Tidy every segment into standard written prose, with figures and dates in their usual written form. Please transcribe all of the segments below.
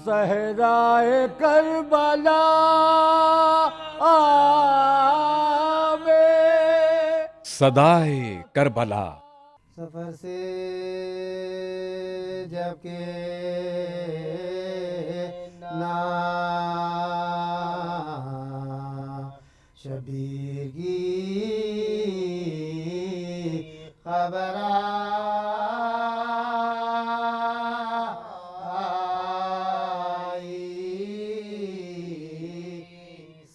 صحرائے کربلا میں صدائے کربلا سفر سے جب کہ نا شبیر کی خبر آئی،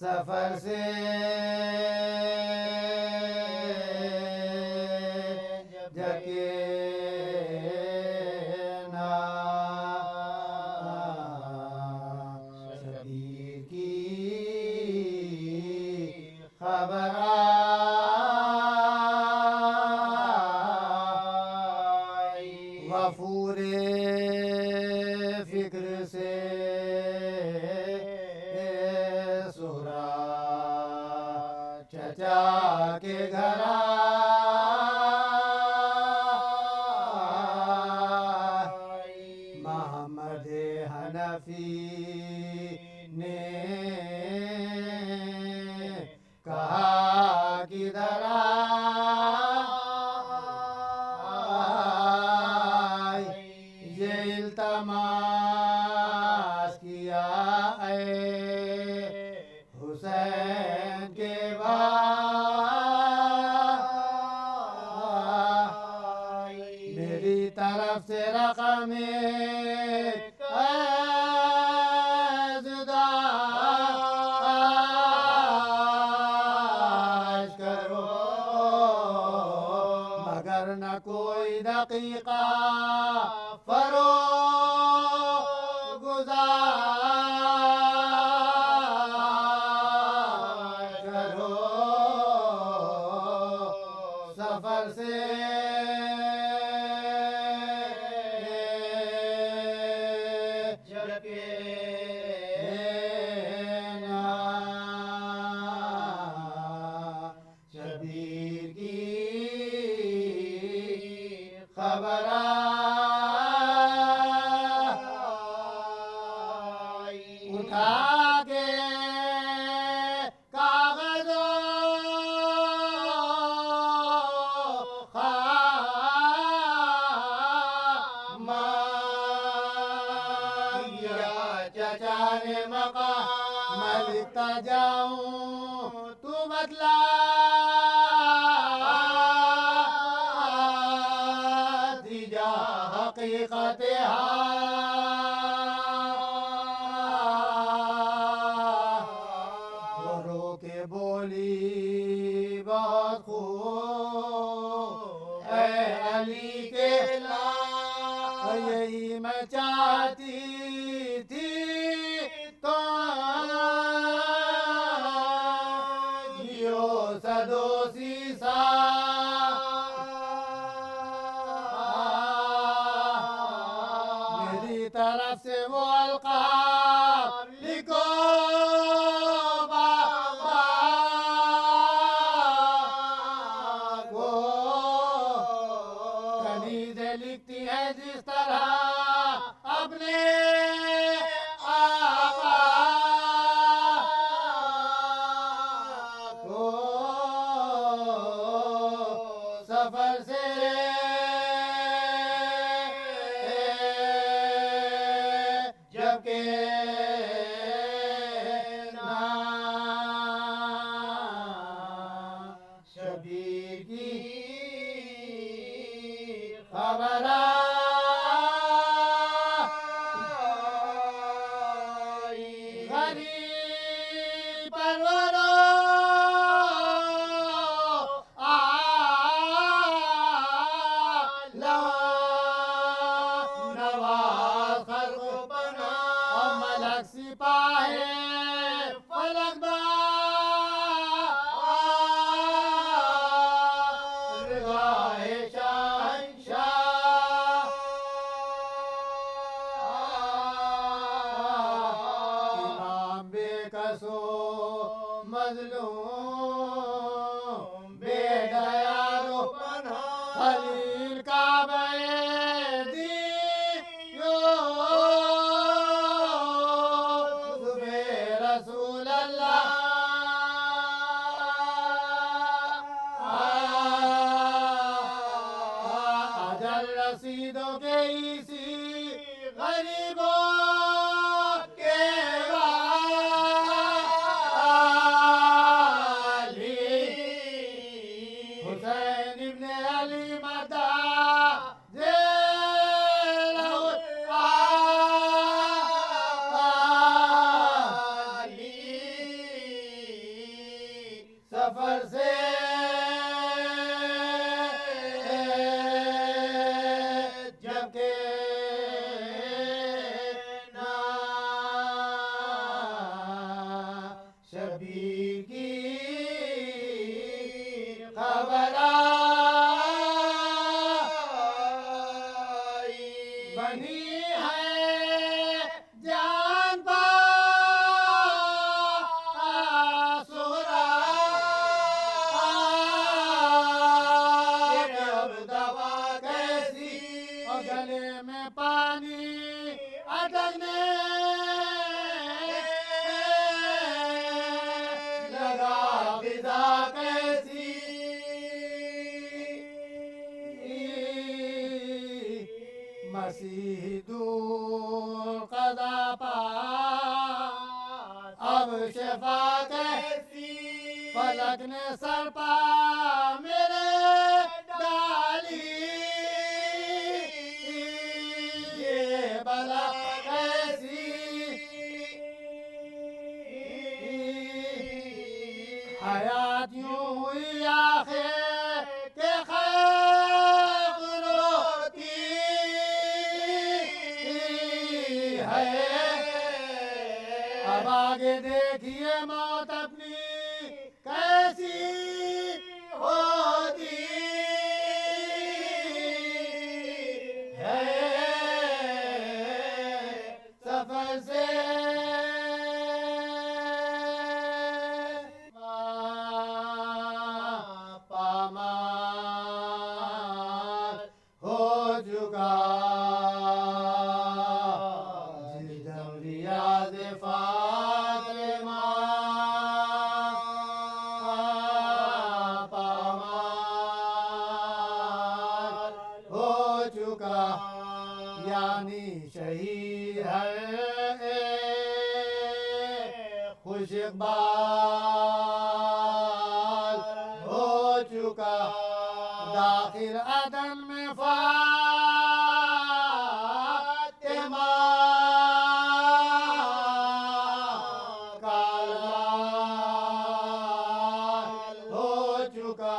سفر سے جب کہ نا شبیر کی خبر آئی، غفور فکر سے سہرا چچا کے گھر آئی، محمد حنفی نے کہا کدھر آئی، یہ التماس کیا اے حسین کے بھائی، میری طرف سے رقم کرو، مگر نہ کوئی دقیقہ گزار کرو، سفر سے جب کہ نا شبیر کی خبر آئی، اٹھا کے کاغذ و خام مانگیا، چچا نے مقام میں لکھتا جاؤں تو بتلا دیجا حقیقت وہ رو کے بولی بہت خوب اے علی کے لال، یہی میں چاہتی تھی تو جیو صدو سی میری طرف سے وہ القاب لکھو بابا کو، کنیزیں لکھتی ہیں جس طرح اپنے آقا کو، سفر سے جب کہ نا شبیر کی خبر آئی، غریب پرورو نواز خلق پناہ اور ملک سپاہی فلک بار رضائے شہنشاہ، امام بے کسو مظلوم بے دیارو خلیل کعبہ دیو شفا کیسی فلک نے سر پا میرے ڈالی یہ بلا کیسی حیات یوں ہوئی آخر کہ خیر روتی ہے اب آگے دیکھیے موت اپنی کیسی ہوتی ہے سفر سے پامال ہو چکا جس دم ریاض فاطمہ پامال ہو چکا یعنی شہید ہے خوش اقبال ہو چکا داخل عدن میں فاطمہ کالال ہو چکا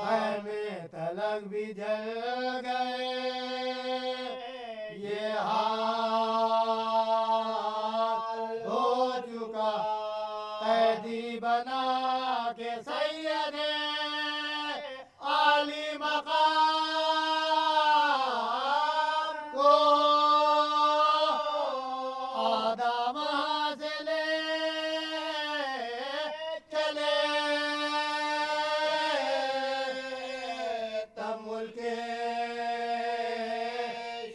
خیمے تلک بھی جل گئے یہ حال ہو چکا قیدی بنا کے سید عالی مقام کو آدم سے لے چلے تب ملک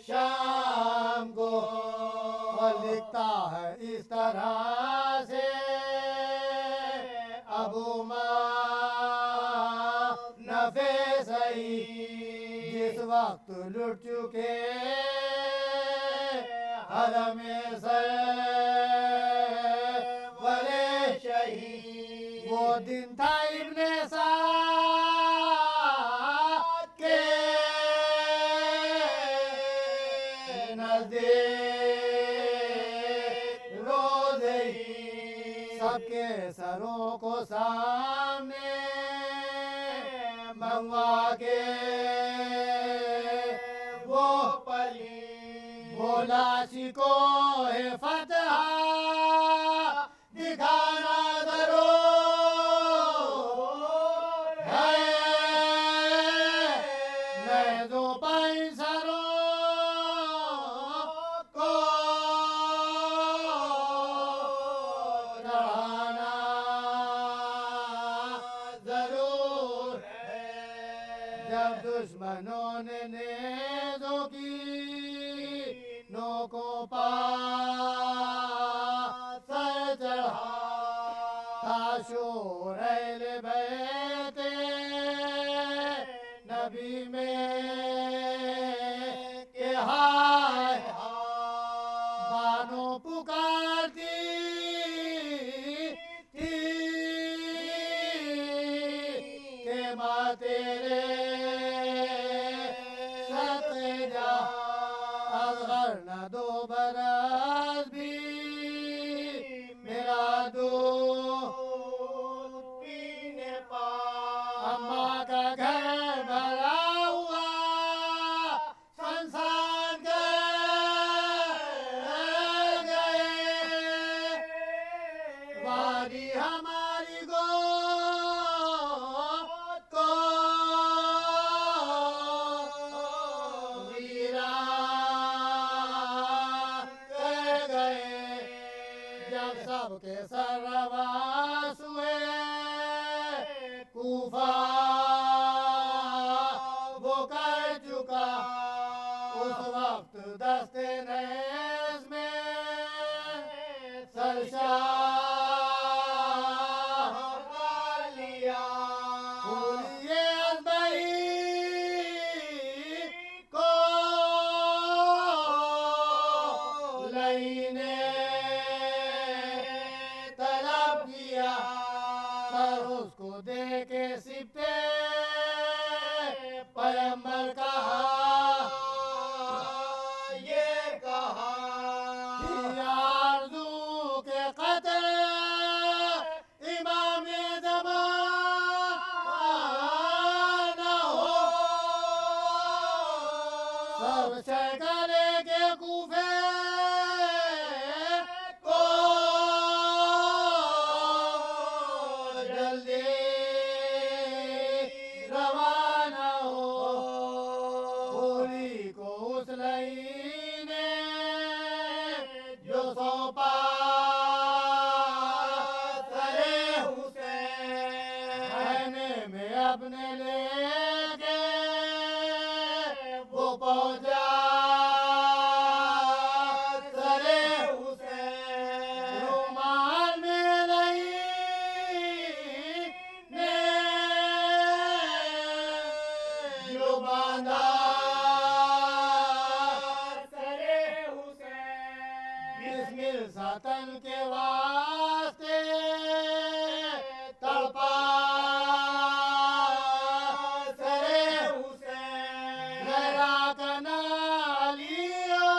شام کو اور لکھتا ہے اس طرح سے ابو نفع سعید جس وقت لٹ چکے حرم سرور شہید وہ دن تھا ابن سعد کے نزدیک روزے سب کے سروں کو سامنے منگوا کے وہ پلی بولا شکو ہے فتح دکھانا ضرور ہے نیزو پینسروں کو چڑھانا ضرور ہے جب دشمنوں نے نیزوں کی نوکوں پا سر چڑھا تاشور اہل بیت نبی میں کہ ہائے بانو پکارتی تھی کہ ماں تیرے صدقے جا اصغر نہ دو برس بھی میرا دودھ پینے پا اماں کا گھر بھرا ہوا سنسان کر گئے وادی ہماری گود کو ویران کر گئے جب سب کے سر رواس ہوئے کوفہ وہ کر چکا اس وقت دست نیز میں سرشار کر لیا پھولیے ازبہی کو لینے اس کو دیکھے سبتے پیغمبر کہا یہ کہا آرزو کے قتل امام زمانہ ہو سب شیکلے کے کوفے کو جلدی روانہ ہو پوری کو اس لئی نے جو سونپا سرے حسین میں اپنے لے کے وہ پہنچا سرے حسین رومال میں نہیں نے جو باندھا سرے حسین بسمل ساتن کے واسطے تڑپا سرے حسین میرا کنا علیو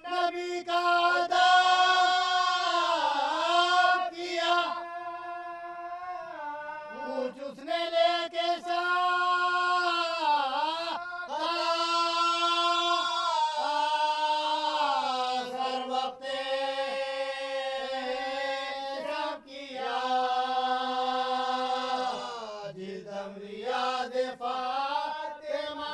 نبی کا ادب کیا کچھ اس نے لے کے سر وقت جب کیا جدم ریاض فاطمہ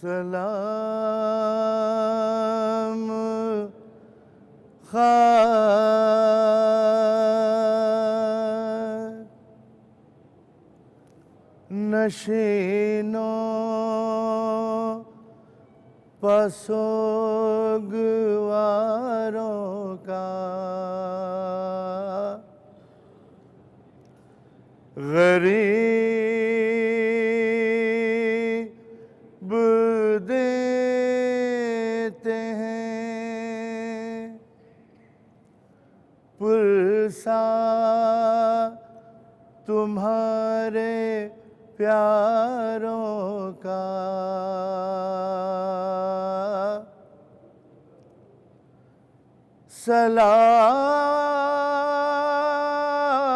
سلام خواہ نشینوں پسوگواروں کا غریب دیتے ہیں پرسا تمہارے پیاروں کا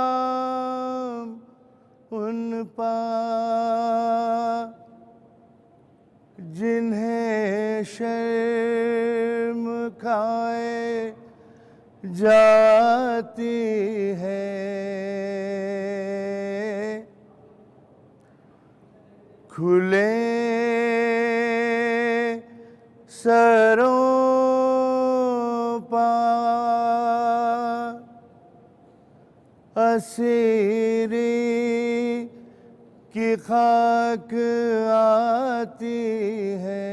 سلام ان پا جنہیں شرم کھائے جاتی ہے کھلے سروں پا اسیری کی خاک آتی ہے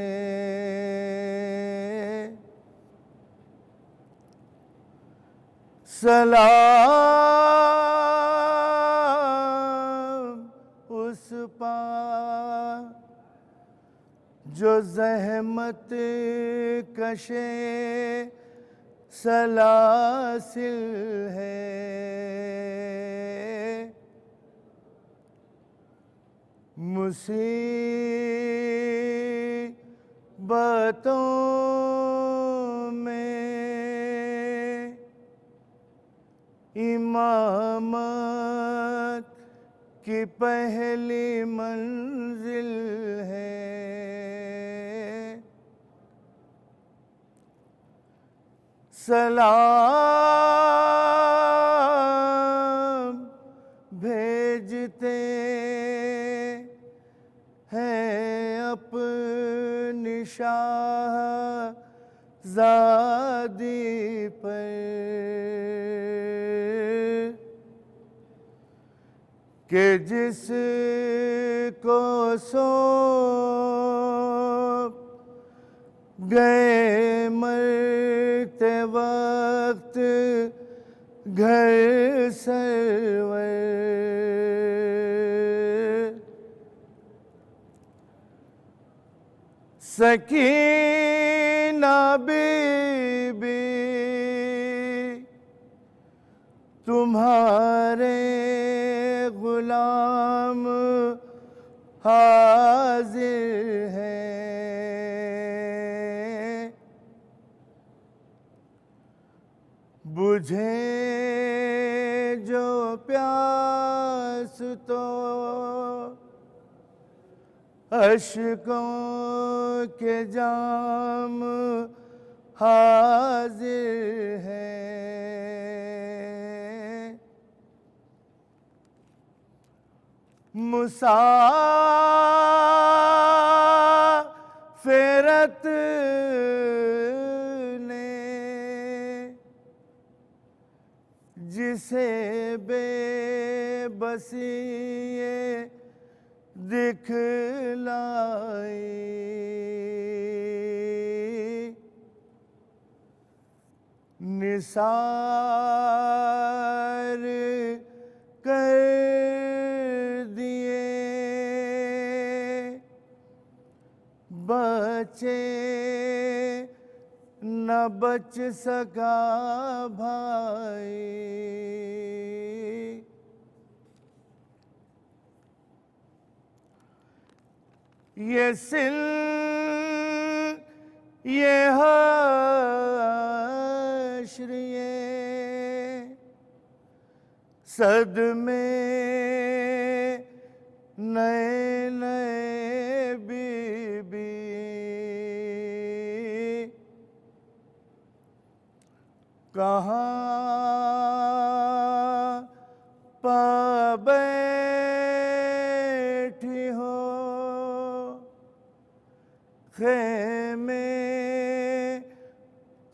سلام اس پا جو زحمت کشے سلاسل ہے مصیبتوں میں امامت کی پہلی منزل ہے سلام بھیجتے ہیں اپنی شاہزادی پر کہ جس کو سونپ گئے مرتے وقت گھر سرور سکینہ بی بی تمہارے غلام حاضر ہیں، بجھے جو پیاس تو اشکوں کے جام حاضر ہیں، مسافرت نے جسے بے بسی دکھلائی، نثار کر دیے بچے نہ بچ سکا بھائی، یہ سل یہ حشر یہ صدمے نئے نئے بی بی، کہاں پا بیٹھی ہو خیمے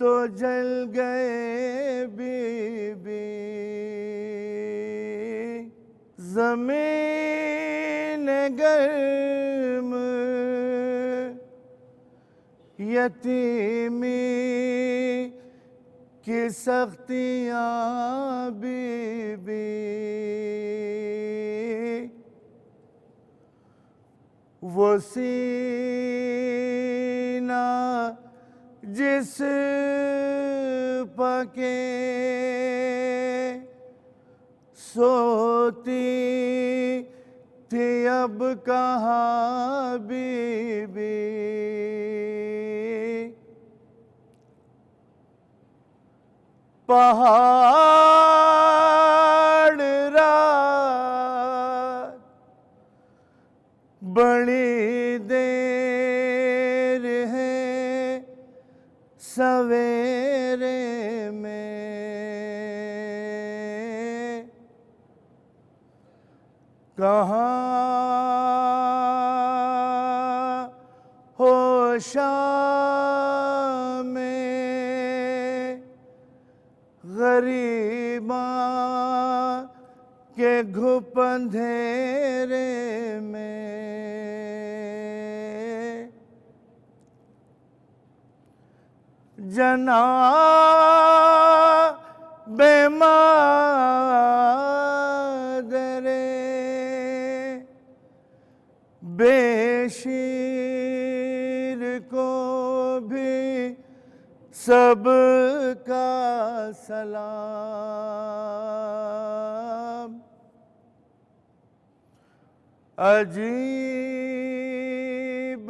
تو جل گئے بی بی، زمین گرم یتیمی کی سختیاں بی بی، وہ سینہ جس پکے سوتی تھی اب کہاں بی بی، پہاڑ رات بڑی دیر ہے سویرے میں، کہاں ہو شام میں غریباں کے گھپ اندھیرے میں، جناب مادر بے شیر کو بھی سب کا سلام، عجیب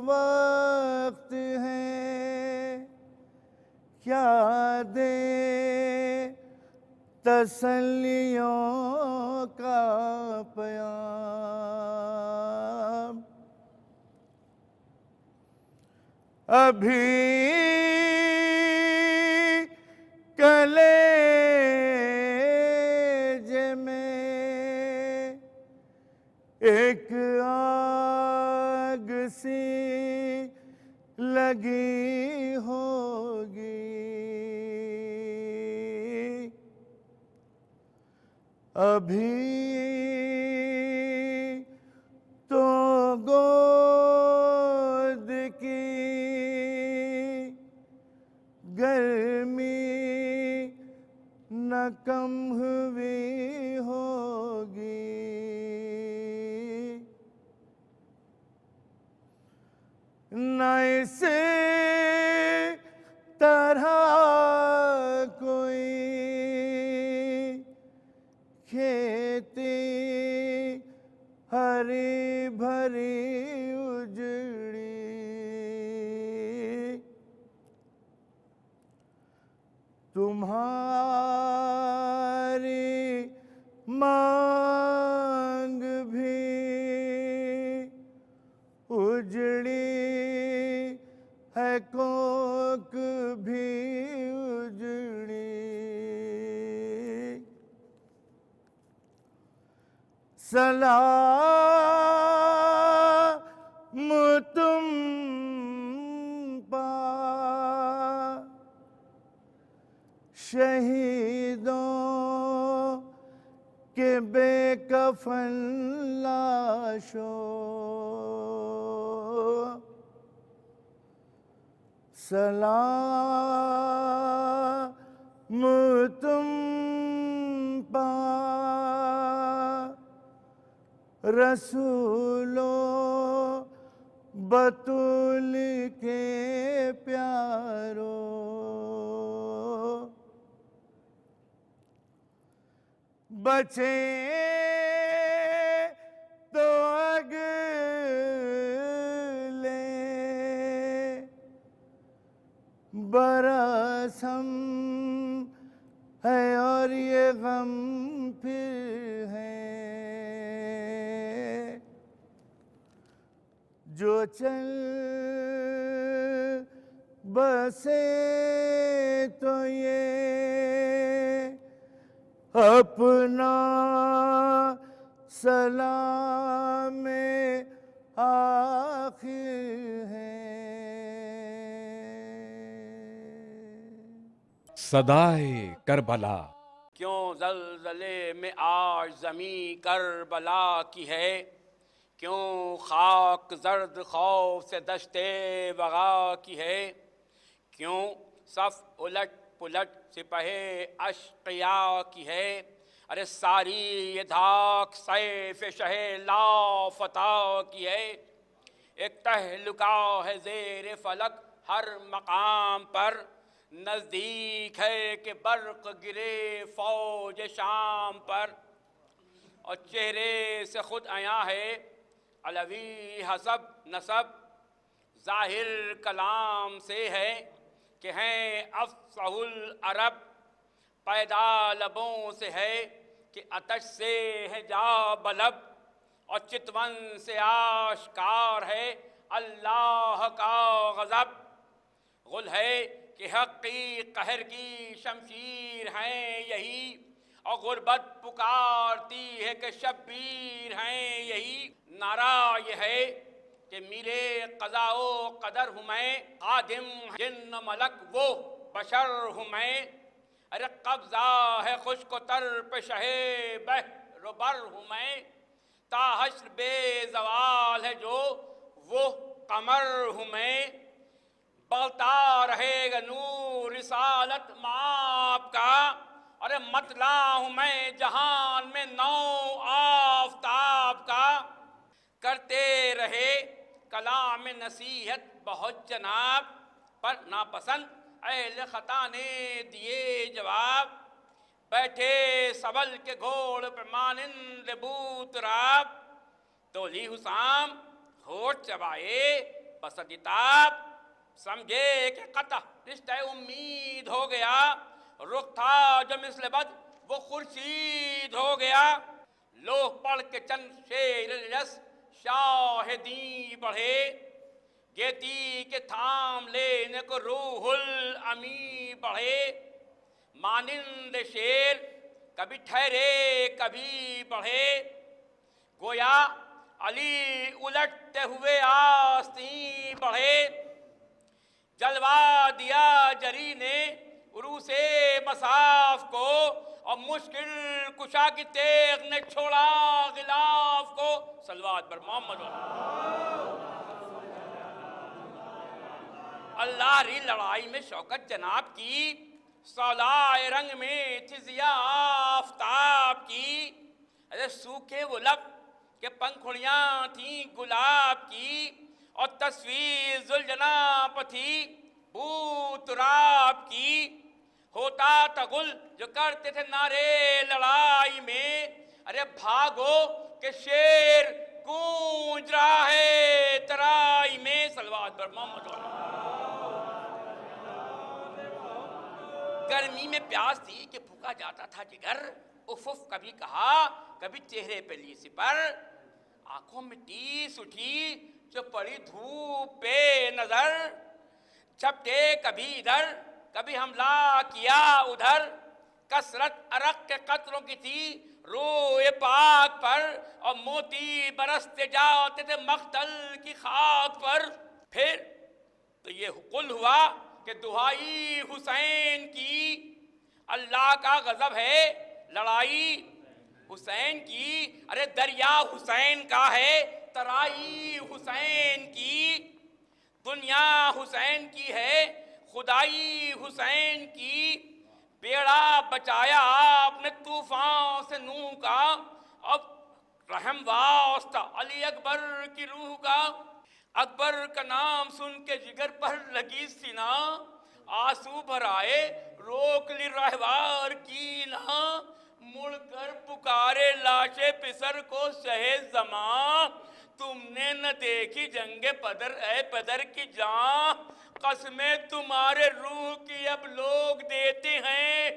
وقت ہے کیا دے تسلیوں کا پیام، ابھی کلیج میں ایک آگ سی لگی ہوگی، ابھی تو گود کی گرمی نہ کم ہوئی ہوگی، نہ اس طرح کوئی ہے کوک بھی اجڑی، سلام تم پا شہیدوں کے بے کفن لاشوں، سلام تم پا رسولوں بطول کے پیاروں، بچیں تو اگلے برس ہم ہے اور یہ غم پھر ہے، جو چل بسے تو یہ اپنا سلام آخر ہے۔ صدائے کربلا، کیوں زلزلے میں آج زمیں کربلا کی ہے، کیوں خاک زرد خوف سے دشتے وغا کی ہے، کیوں صف الٹ پلٹ سپہے اشقیاء کی ہے، ارے ساری یہ دھاک سیف شہ لا فتح کی ہے، ایک تہلکہ ہے زیر فلک ہر مقام پر، نزدیک ہے کہ برق گرے فوج شام پر، اور چہرے سے خود عیاں ہے علوی حسب نسب، ظاہر کلام سے ہے کہ ہیں افصح العرب، پیدا لبوں سے ہے کہ آتش سے ہے جا بلب، اور چتون سے آشکار ہے اللہ کا غضب، غل ہے کہ حق کی قہر کی شمشیر ہیں یہی، اور غربت پکارتی ہے کہ شبیر ہیں یہی، نعرہ یہ ہے کہ میرے قضاء و قدر ہوں میں، خادم جن ملک وہ بشر ہوں میں، ارے قبضہ ہے خشک و تر پہ شہ بحر و بر ہوں میں، تا حشر بے زوال ہے جو وہ قمر ہوں میں، بغتا رہے گا نور رسالت مآب کا، ارے مطلع ہوں میں جہان میں نو آفتاب کا، کرتے رہے کلام نصیحت بہت جناب، پر ناپسند اہل خطا نے دیے جواب، بیٹھے سبل کے گھوڑ پہ مانند بوتراب، تولی حسام ہوٹ چبائے بسدتاب، سمجھے کہ قطع رشتہ امید ہو گیا، رخ تھا جو مثل بد وہ خورشید ہو گیا، لوح پڑھ کے چند شعر رس شاہدیں بڑھے، گیتی کے تھام لینے کو روح الامی بڑھے، مانند شیر کبھی ٹھہرے کبھی بڑھے، گویا علی الٹتے ہوئے آستین بڑھے، جلوہ دیا جری نے عروس مصاف کو، اور مشکل کشا کی تیغ نے چھوڑا غلاف کو، صلوات پر محمد اللہ ری لڑائی میں شوکت جناب کی، سولائے رنگ میں تھی ضیاء آفتاب کی، ارے سوکھے وہ لب کہ پنکھڑیاں تھیں گلاب کی، اور تصویر ذوالجناب تھی بوتراب کی، ہوتا تھا گل جو کرتے تھے نعرے لڑائی میں، ارے بھاگو کہ شیر گونج رہا ہے ترائی میں، صلوات پر محمد گرمی میں پیاس تھی کہ پھوکا جاتا تھا جگر، اف اف کبھی کہا کبھی چہرے پہ لی سپر، آنکھوں میں ٹیس اٹھی جو پڑی دھوپ پہ نظر، جھپٹے کبھی ادھر کبھی حملہ کیا ادھر، کثرت عرق کے قطروں کی تھی روئے پاک پر، اور موتی برستے جاتے تھے مقتل کی خاک پر۔ پھر تو یہ قل ہوا کہ دہائی حسین کی، اللہ کا غضب ہے لڑائی حسین کی، ارے دریا حسین کا ہے ترائی حسین کی، دنیا حسین کی ہے خدائی حسین کی، بیڑا بچایا آپ نے طوفان سے نوح کا، اب رحم واسطہ علی اکبر کی روح کا۔ اکبر کا نام سن کے جگر پر لگی سینا، آنسو بھر آئے روک لی رہوار کی نہ، مڑ کر پکارے لاشے پسر کو شہ زماں، تم نے نہ دیکھی جنگ پدر اے پدر کی جان، قسمیں تمہارے روح کی اب لوگ دیتے ہیں،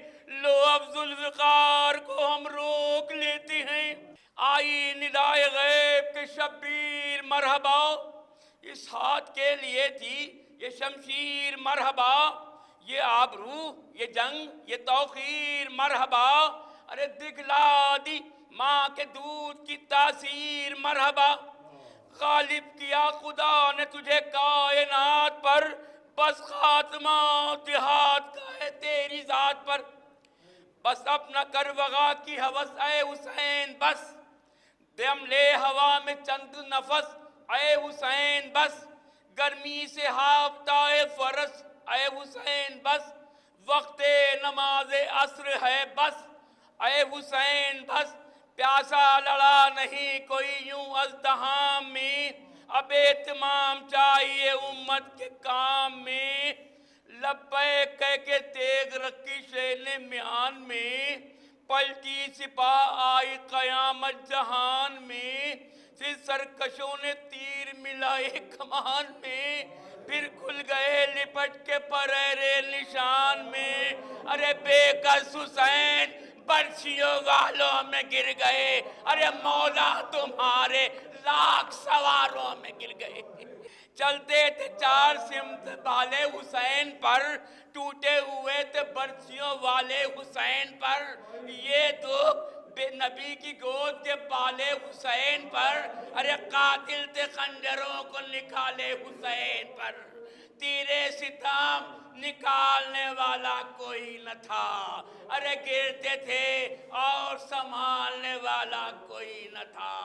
لو اب ذوالفقار کو ہم روک لیتے ہیں۔ آئی ندائے غیب کے شبیر مرحبا، اس ہاتھ کے لیے تھی یہ شمشیر مرحبا، یہ آبرو یہ جنگ یہ توقیر مرحبا، ارے دکھلا دی ماں کے دودھ کی تاثیر مرحبا، غالب کیا خدا نے تجھے کائنات پر، بس خاتمہ جہاد کا ہے تیری ذات پر، بس اپنا کر وغا کی ہوس اے حسین، بس دم لے ہوا میں چند نفس اے حسین، بس گرمی سے ہاپتا اے فرس اے حسین، بس وقت نماز عصر ہے بس اے حسین، بس پیاسا لڑا نہیں کوئی یوں ازدحام میں، اب اہتمام چاہیے امت کے کام میں، لبیک کہہ کے تیغ رکھی شیل میان میں، پلٹی سپاہ آئی قیامت جہان میں، پھر سرکشوں نے تیر ملائے کمان میں، پھر کھل گئے لپٹ کے پریرے نشان میں، ارے بے کس حسین برچھیوں والوں میں گر گئے، ارے مولا تمہارے لاکھ سواروں میں گر گئے، چلتے تھے چار سمت والے حسین پر، ٹوٹے ہوئے تھے برچھیوں والے حسین پر، یہ تو بے نبی کی گود کے بالے حسین پر، ارے قاتل تھے خنجروں کو نکالے حسین پر، تیرے ستم نکالنے والا کوئی نہ تھا، ارے گرتے تھے اور سنبھالنے والا کوئی نہ تھا،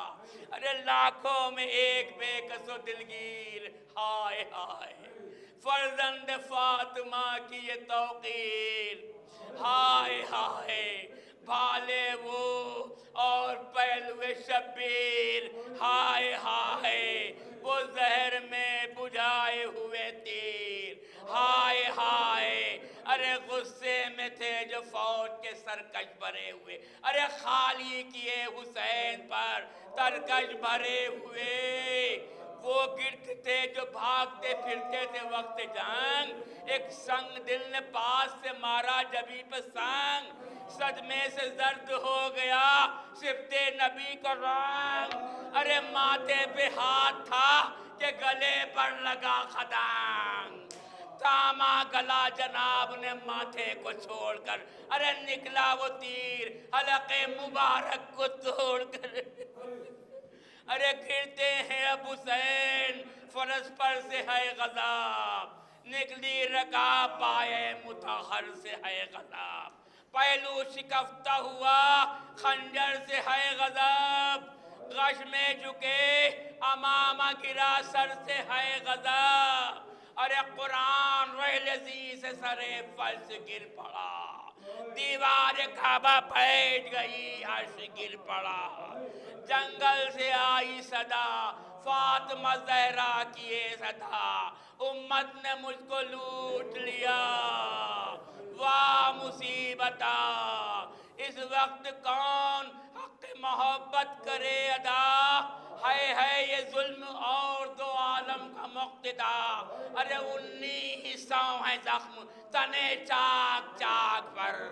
ارے لاکھوں میں ایک بے کس و دلگیر، ہائے ہائے فرزند فاطمہ کی یہ توقیر، ہائے ہائے بھالے وہ اور پہلوے شبیر، ہائے ہائے وہ زہر میں بجھائے ہوئے تیر، ہائے ہائے ارے غصے میں تھے جو فوج کے سرکش بھرے ہوئے، ارے خالی کیے حسین پر ترکش بھرے ہوئے، وہ گرتے تھے جو بھاگتے پھرتے تھے وقت جنگ، ایک سنگ دل نے پاس سے مارا جبھی پہ سنگ، صدمے سے زرد ہو گیا صفت نبی کا رنگ، ارے ماتھے پہ ہاتھ تھا کہ گلے پر لگا خدنگ، تاما گلا جناب نے ماتھے کو چھوڑ کر، ارے نکلا وہ تیر حلق مبارک کو توڑ کر، ارے گرتے ہیں اب حسین فرس پر سے ہے غضب، نکلی رکاب پائے مطہر سے ہے غضب، پہلو شکفتہ ہوا خنجر سے ہے غضب، غش میں جھکے امامہ گرا سر سے ہے غضب، ارے قرآن رہلزی سے سرے فلس گر پڑا، دیوار کعبہ بیٹھ گئی عرش گر پڑا، جنگل سے آئی صدا فاطمہ زہرا کیے صدا، امت نے مجھ کو لوٹ لیا واہ مصیبتا، اس وقت کون حق محبت کرے ادا، ہے یہ ظلم اور دو عالم کا مقتدا، ارے 1900 ہے زخم تنے چاک چاک پر،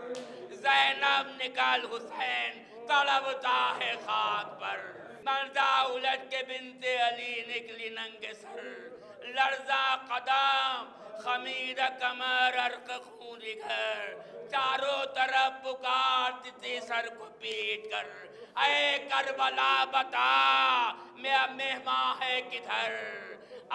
زینب نکل حسین تڑپتا ہے خاک پر، مردہ الٹ کے بنت علی نکلی ننگے سر، لرزہ قدم خمیدہ کمر عرق خون گھر، چاروں طرف پکارتی تھی سر کو پیٹ کر، اے کربلا بتا میرا مہمان ہے کدھر،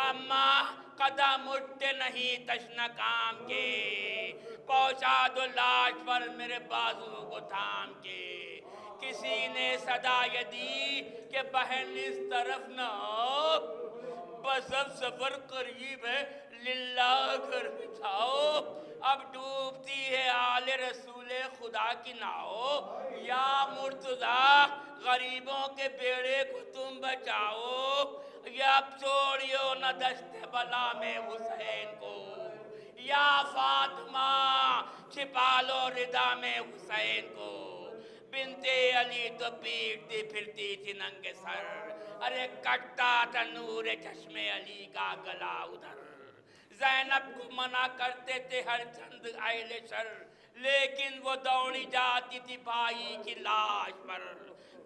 اماں قدم اٹھتے نہیں تشنہ کام کے، پہنچا دو لاش پر میرے بازو کو تھام کے، کسی نے صدا یہ دی کہ بہن اس طرف نہ آؤ، بس اب سفر قریب ہے للہ گھر بچھاؤ، اب ڈوبتی ہے آل رسول خدا کی ناؤ، یا مرتضیٰ غریبوں کے بیڑے کو تم بچاؤ، یا اب چھوڑیو نہ دشت بلا میں حسین کو، یا فاطمہ چھپا لو ردا میں حسین کو، بنت علی تو پیٹتی پھرتی تھی ننگے سر، ارے کٹتا تھا نور چشم علی کا گلا ادھر، زینب کو منع کرتے تھے ہر چند اہل شر، لیکن وہ دوڑی جاتی تھی بھائی کی لاش پر،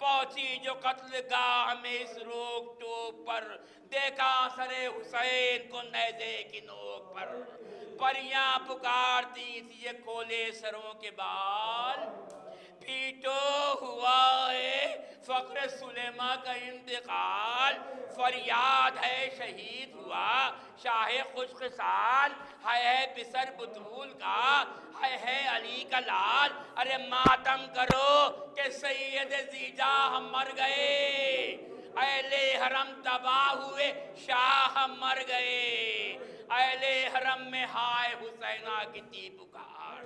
پہنچی جو قتل گاہ میں اس روک ٹوک پر، دیکھا سر حسین کو نیزے کی نوک پر، پریاں پکارتی تھی یہ کھولے سروں کے بال، پیٹو ہوا ہے فخر سلیمہ کا انتقال، فریاد ہے شہید ہوا شاہ خوش خصال، ہے پسر بطول کا ہے علی کا لال، ارے ماتم کرو کہ سید زیجا مر گئے، اہل حرم تباہ ہوئے شاہ مر گئے، اہل حرم میں ہائے حسینہ کی تھی پکار،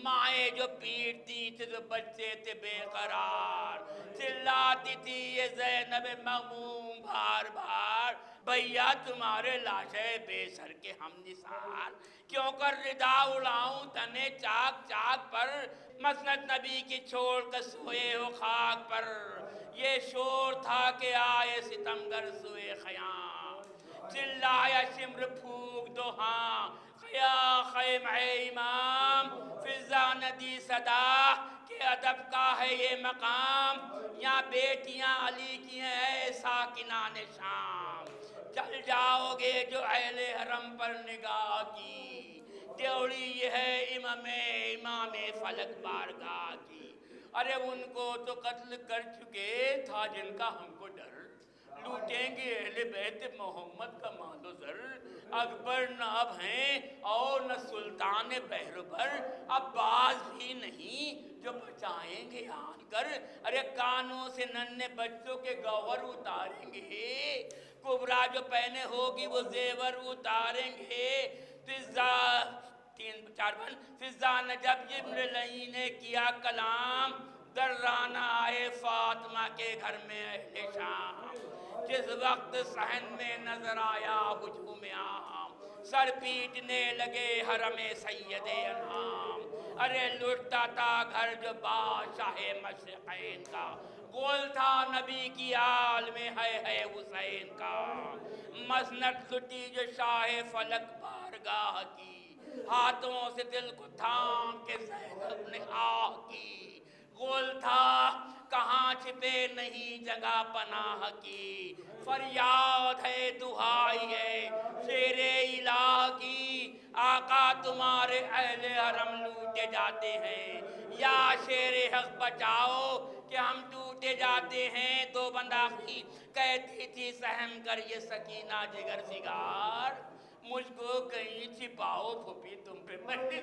مائیں جو پیٹتی تھی تو بچے تھے بے قرار، چلاتی تھی یہ زینب مغموم بار بار، بھیا تمہارے لاشے بے سر کے ہم نثار، کیوں کر ردا اڑاؤں تنے چاک چاک پر، مسند نبی کی چھوڑ کر سوئے ہو خاک پر، یہ شور تھا کہ آئے ستمگر سوئے خیام، چلایا شمر پھونک دو ہاں خیا خیمہ امام، فضا ندی صدا کہ ادب کا ہے یہ مقام، یہاں بیٹیاں علی کی ہیں ساکنان شام، چل جاؤ گے جو اہل حرم پر نگاہ کی، ڈیوڑی یہ ہے امام فلک بارگاہ کی، ارے ان کو تو قتل کر چکے تھا جن کا ہم کو ڈر، لوٹیں گے اہل بیت محمد کا مال و زر، اکبر نہ اب ہیں اور نہ سلطان بہربر، عباس بھی نہیں جو بچائیں گے آن کر، ارے کانوں سے ننھے بچوں کے گوہر اتاریں گے، کبرا جو پہنے ہوگی وہ زیور اتاریں گے، فضا نے جب ابن لئی نے کیا کلام، درانہ آئے فاطمہ کے گھر میں اہل شام، جس وقت صحن میں نظر آیا ہجوم عام، سر پیٹنے لگے حرم سید انعام، ارے لٹتا تھا گھر جو بادشاہ مشرقین کا، گول تھا نبی کی آل میں ہے حسین کا، مسند لٹی جو شاہ فلک بارگاہ کی، ہاتھوں سے دل کو تھام کے زینب نے آہ کی، گول تھا کہاں چھپے نہیں جگہ پناہ کی، فریاد ہے دہائی ہے شیر الہ کی، آقا تمہارے اہل حرم لوٹے جاتے ہیں، یا شیر حق بچاؤ کہ ہم ٹوٹے جاتے ہیں، دو بنداخی کہتی تھی سہم کر یہ سکینہ جگر سگار، مجھ کو کہیں چھپاؤ پھوپھی تم پہ بڑی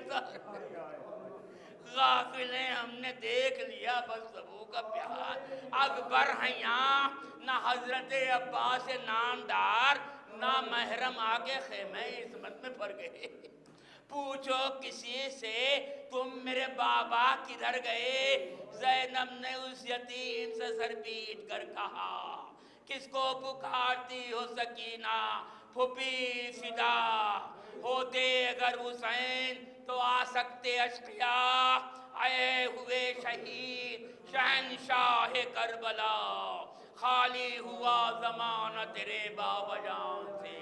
غافلیں ہم نے دیکھ لیا بس سبو کا پیار، اکبر ہیں یہاں نہ حضرت عباس نامدار، نہ محرم آگے خیمہ عصمت میں پڑ گئے، پوچھو کسی سے تم میرے بابا کدھر گئے، زینب نے اس یتیم سے سر پیٹ کر کہا، کس کو پکارتی ہو سکینہ پھوپھی فدا، ہوتے اگر حسین تو آ سکتے اشقیاء، آئے ہوئے شہید شہنشاہ کربلا، خالی ہوا زمانہ تیرے بابا جان سے،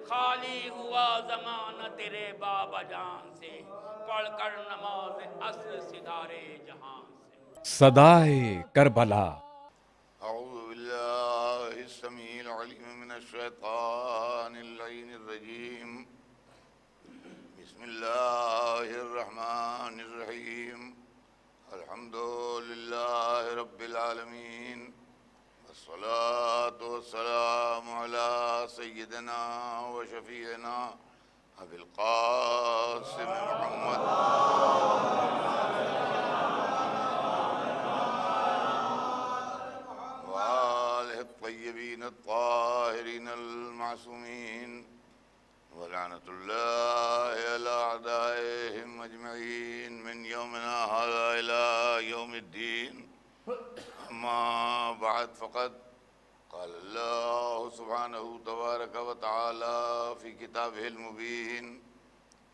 خالی ہوا زمانہ تیرے بابا جان سے، پڑھ کر نماز عصر ستارے جہاں سے۔ صدائے کربلا اعوذ باللہ السمیع العلیم من الشیطان اللعین الرجیم، بسم اللہ الرحمن الرحیم، الحمد للہ رب العالمین، والصلاة والسلام علی سیدنا و شفیعنا ابی القاسم محمد وآلہ الطیبین الطاہرین المعصومین، ولعنۃ اللہ علی اعدائہم اجمعین من یومنا ھذا الی یوم الدین۔ اما بعد فقد قال اللہ سبحانہ تبارک و تعالی فی کتابہ المبین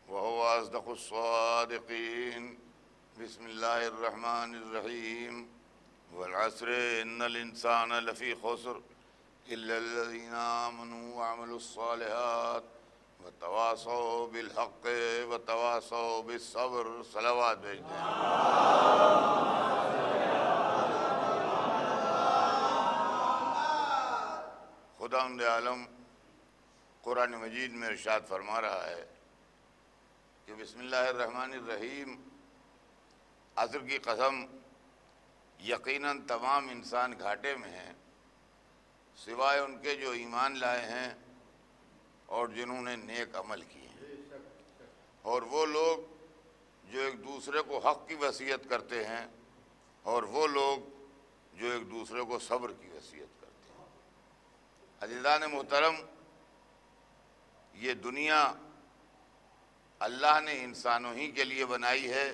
وهو اصدق الصادقین۔ بسم اللہ الرحمن الرحیم، والعصر ان الانسان لفی خسر الا الذین آمنوا وعملوا الصالحات وتواصوا بالحق وتواصوا بالصبر۔ صلوات بھیجتے ہیں۔ خداوند عالم قرآن مجید میں ارشاد فرما رہا ہے کہ بسم اللہ الرحمن الرحیم، عصر کی قسم، یقیناً تمام انسان گھاٹے میں ہیں سوائے ان کے جو ایمان لائے ہیں اور جنہوں نے نیک عمل کیے ہیں، اور وہ لوگ جو ایک دوسرے کو حق کی وصیت کرتے ہیں، اور وہ لوگ جو ایک دوسرے کو صبر کی وصیت کرتے ہیں۔ عزیزان محترم، یہ دنیا اللہ نے انسانوں ہی کے لیے بنائی ہے۔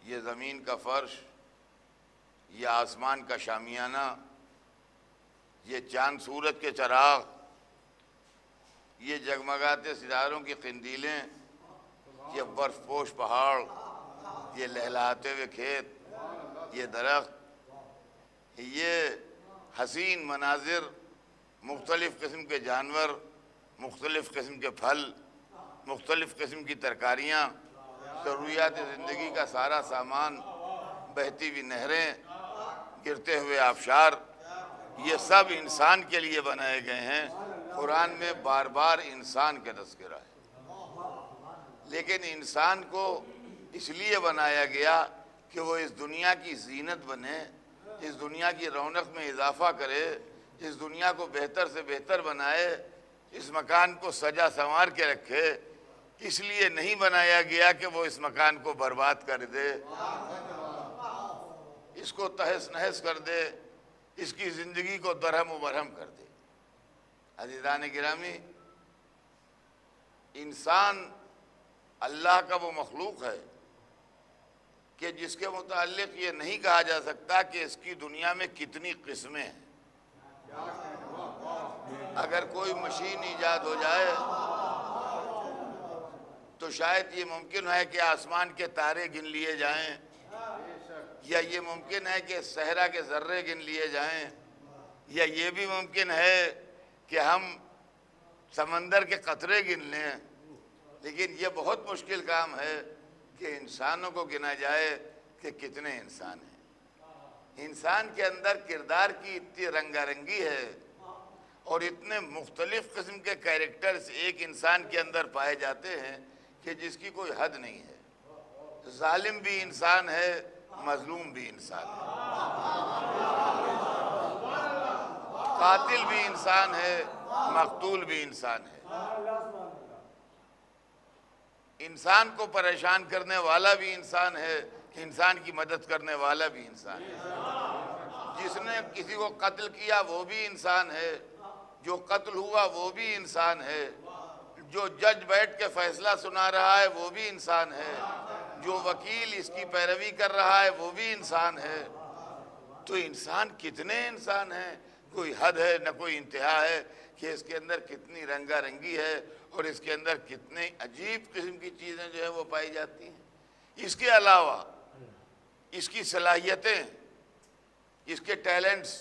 یہ زمین کا فرش، یہ آسمان کا شامیانہ، یہ چاند سورج کے چراغ، یہ جگمگاتے ستاروں کی قندیلیں، یہ برف پوش پہاڑ، یہ لہلاتے ہوئے کھیت، یہ درخت، یہ حسین مناظر، مختلف قسم کے جانور، مختلف قسم کے پھل، مختلف قسم کی ترکاریاں، ضروریات زندگی کا سارا سامان، بہتی ہوئی نہریں، گرتے ہوئے آبشار، یہ سب انسان کے لیے بنائے گئے ہیں۔ قرآن میں بار بار انسان کا تذکرہ ہے، لیکن انسان کو اس لیے بنایا گیا کہ وہ اس دنیا کی زینت بنے، اس دنیا کی رونق میں اضافہ کرے، اس دنیا کو بہتر سے بہتر بنائے، اس مکان کو سجا سنوار کے رکھے۔ اس لیے نہیں بنایا گیا کہ وہ اس مکان کو برباد کر دے، اس کو تہس نہس کر دے، اس کی زندگی کو درہم و برہم کر دے۔ عزیزان گرامی، انسان اللہ کا وہ مخلوق ہے کہ جس کے متعلق یہ نہیں کہا جا سکتا کہ اس کی دنیا میں کتنی قسمیں ہیں۔ اگر کوئی مشین ایجاد ہو جائے تو شاید یہ ممکن ہے کہ آسمان کے تارے گن لیے جائیں، یا یہ ممکن ہے کہ صحرا کے ذرے گن لیے جائیں، یا یہ بھی ممکن ہے کہ ہم سمندر کے قطرے گن لیں، لیکن یہ بہت مشکل کام ہے کہ انسانوں کو گنا جائے کہ کتنے انسان ہیں۔ انسان کے اندر کردار کی اتنی رنگا رنگی ہے اور اتنے مختلف قسم کے کیریکٹرز ایک انسان کے اندر پائے جاتے ہیں کہ جس کی کوئی حد نہیں ہے۔ ظالم بھی انسان ہے، مظلوم بھی انسان ہے، قاتل بھی انسان ہے، مقتول بھی انسان ہے، انسان کو پریشان کرنے والا بھی انسان ہے، انسان کی مدد کرنے والا بھی انسان ہے۔ جس نے کسی کو قتل کیا وہ بھی انسان ہے، جو قتل ہوا وہ بھی انسان ہے، جو جج بیٹھ کے فیصلہ سنا رہا ہے وہ بھی انسان ہے، جو وکیل اس کی پیروی کر رہا ہے وہ بھی انسان ہے۔ تو انسان کتنے انسان ہیں، کوئی حد ہے نہ کوئی انتہا ہے کہ اس کے اندر کتنی رنگا رنگی ہے اور اس کے اندر کتنے عجیب قسم کی چیزیں جو ہے وہ پائی جاتی ہیں۔ اس کے علاوہ اس کی صلاحیتیں، اس کے ٹیلنٹس،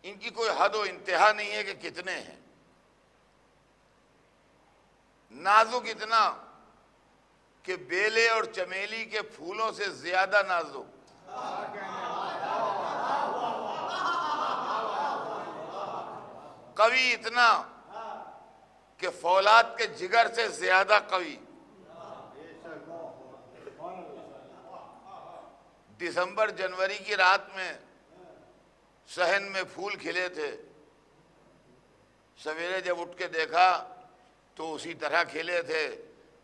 ان کی کوئی حد و انتہا نہیں ہے کہ کتنے ہیں. نازک اتنا کہ بیلے اور چمیلی کے پھولوں سے زیادہ نازک. قوی اتنا کہ فولاد کے جگر سے زیادہ قوی. دسمبر جنوری کی رات میں صحن میں پھول کھلے تھے. سویرے جب اٹھ کے دیکھا تو اسی طرح کھلے تھے،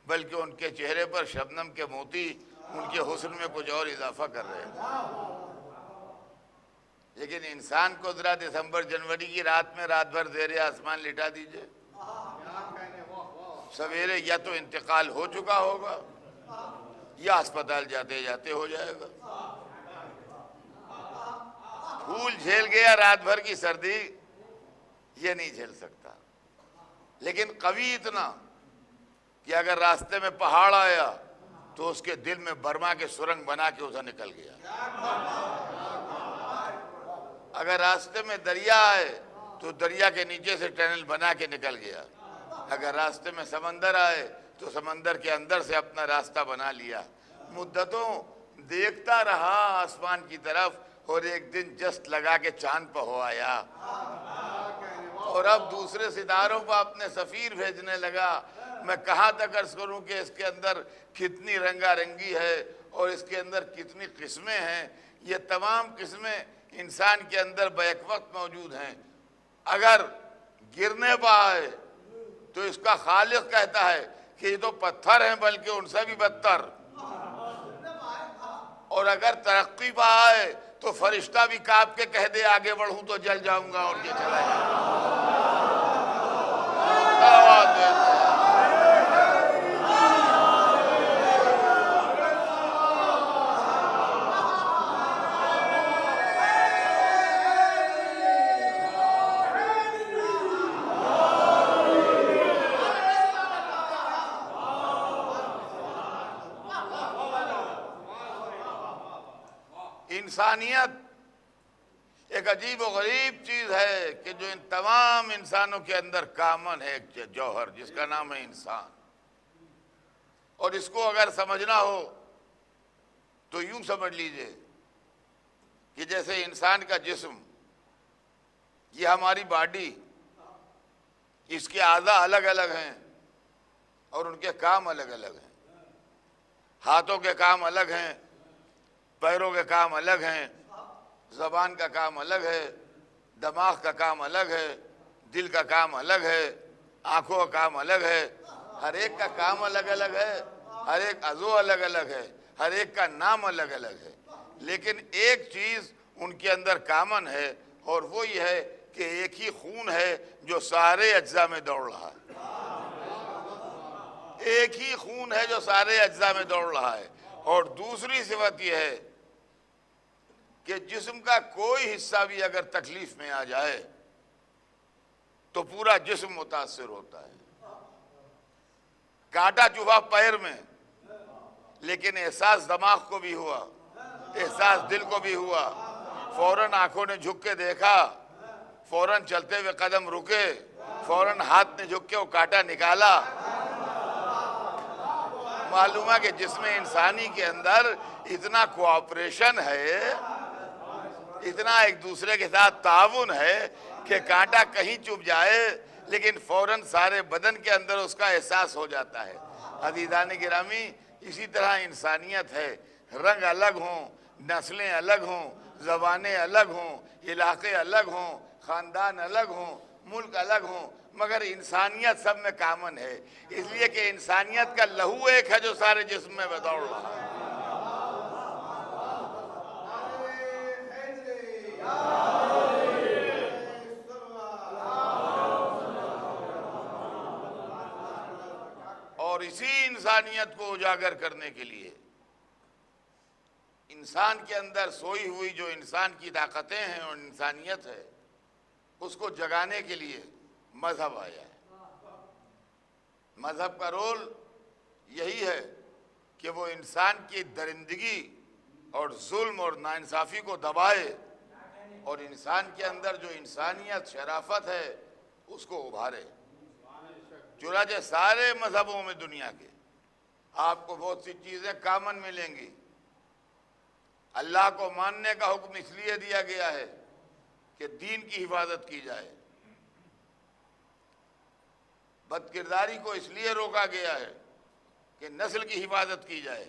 بلکہ ان کے چہرے پر شبنم کے موتی ان کے حسن میں کچھ اور اضافہ کر رہے تھے. لیکن انسان کو ذرا دسمبر جنوری کی رات میں رات بھر زیر آسمان لٹا دیجئے، سویرے یا تو انتقال ہو چکا ہوگا یا اسپتال جاتے جاتے ہو جائے گا. پھول جھیل گیا رات بھر کی سردی، یہ نہیں جھیل سکتا. لیکن قوی اتنا کہ اگر راستے میں پہاڑ آیا تو اس کے دل میں برما کے سرنگ بنا کے اسے نکل گیا. اگر راستے میں دریا آئے تو دریا کے نیچے سے ٹنل بنا کے نکل گیا. اگر راستے میں سمندر آئے تو سمندر کے اندر سے اپنا راستہ بنا لیا. مدتوں دیکھتا رہا آسمان کی طرف، اور ایک دن جست لگا کے چاند پہ ہو آیا، اور اب دوسرے ستاروں پہ اپنے سفیر بھیجنے لگا. میں کہاں تک عرض کروں کہ اس کے اندر کتنی رنگا رنگی ہے اور اس کے اندر کتنی قسمیں ہیں. یہ تمام قسمیں انسان کے اندر بیک وقت موجود ہیں. اگر گرنے پہ آئے تو اس کا خالق کہتا ہے کہ یہ تو پتھر ہیں بلکہ ان سے بھی بدتر. اور اگر ترقی پہ آئے تو فرشتہ بھی کانپ کے کہہ دے آگے بڑھوں تو جل جاؤں گا اور یہ چلا جاؤں گا. انسانیت ایک عجیب و غریب چیز ہے کہ جو ان تمام انسانوں کے اندر کامن ہے، ایک جوہر جس کا نام ہے انسان. اور اس کو اگر سمجھنا ہو تو یوں سمجھ لیجئے کہ جیسے انسان کا جسم، یہ ہماری باڈی، اس کے اعضاء الگ الگ ہیں اور ان کے کام الگ الگ ہیں. ہاتھوں کے کام الگ ہیں، پیروں کے کام الگ ہیں، زبان کا کام الگ ہے، دماغ کا کام الگ ہے، دل کا کام الگ ہے، آنکھوں کا کام الگ ہے. ہر ایک کا کام الگ الگ ہے، ہر ایک عضو الگ الگ ہے، ہر ایک کا نام الگ الگ ہے. لیکن ایک چیز ان کے اندر کامن ہے، اور وہ یہ ہے کہ ایک ہی خون ہے جو سارے اجزاء میں دوڑ رہا ہے. ایک ہی خون ہے جو سارے اجزاء میں دوڑ رہا ہے. اور دوسری صفت یہ ہے کہ جسم کا کوئی حصہ بھی اگر تکلیف میں آ جائے تو پورا جسم متاثر ہوتا ہے. کانٹا چبھا پیر میں، لیکن احساس دماغ کو بھی ہوا، احساس دل کو بھی ہوا. فوراً آنکھوں نے جھک کے دیکھا، فوراً چلتے ہوئے قدم رکے، فوراً ہاتھ نے جھک کے وہ کانٹا نکالا. معلوم ہے کہ جسم انسانی کے اندر اتنا کوآپریشن ہے، اتنا ایک دوسرے کے ساتھ تعاون ہے کہ کانٹا کہیں چبھ جائے لیکن فوراً سارے بدن کے اندر اس کا احساس ہو جاتا ہے. عزیزان گرامی، اسی طرح انسانیت ہے. رنگ الگ ہوں، نسلیں الگ ہوں، زبانیں الگ ہوں، علاقے الگ ہوں، خاندان الگ ہوں، ملک الگ ہوں، مگر انسانیت سب میں کامن ہے. اس لیے کہ انسانیت کا لہو ایک ہے جو سارے جسم میں دوڑ رہا ہے. اور اسی انسانیت کو اجاگر کرنے کے لیے انسان کے اندر سوئی ہوئی جو انسان کی طاقتیں ہیں اور انسانیت ہے، اس کو جگانے کے لیے مذہب آیا ہے. مذہب کا رول یہی ہے کہ وہ انسان کی درندگی اور ظلم اور ناانصافی کو دبائے اور انسان کے اندر جو انسانیت شرافت ہے اس کو ابھارے۔ چنانچہ سارے مذہبوں میں دنیا کے آپ کو بہت سی چیزیں کامن ملیں گی۔ اللہ کو ماننے کا حکم اس لیے دیا گیا ہے کہ دین کی حفاظت کی جائے، بد کرداری کو اس لیے روکا گیا ہے کہ نسل کی حفاظت کی جائے،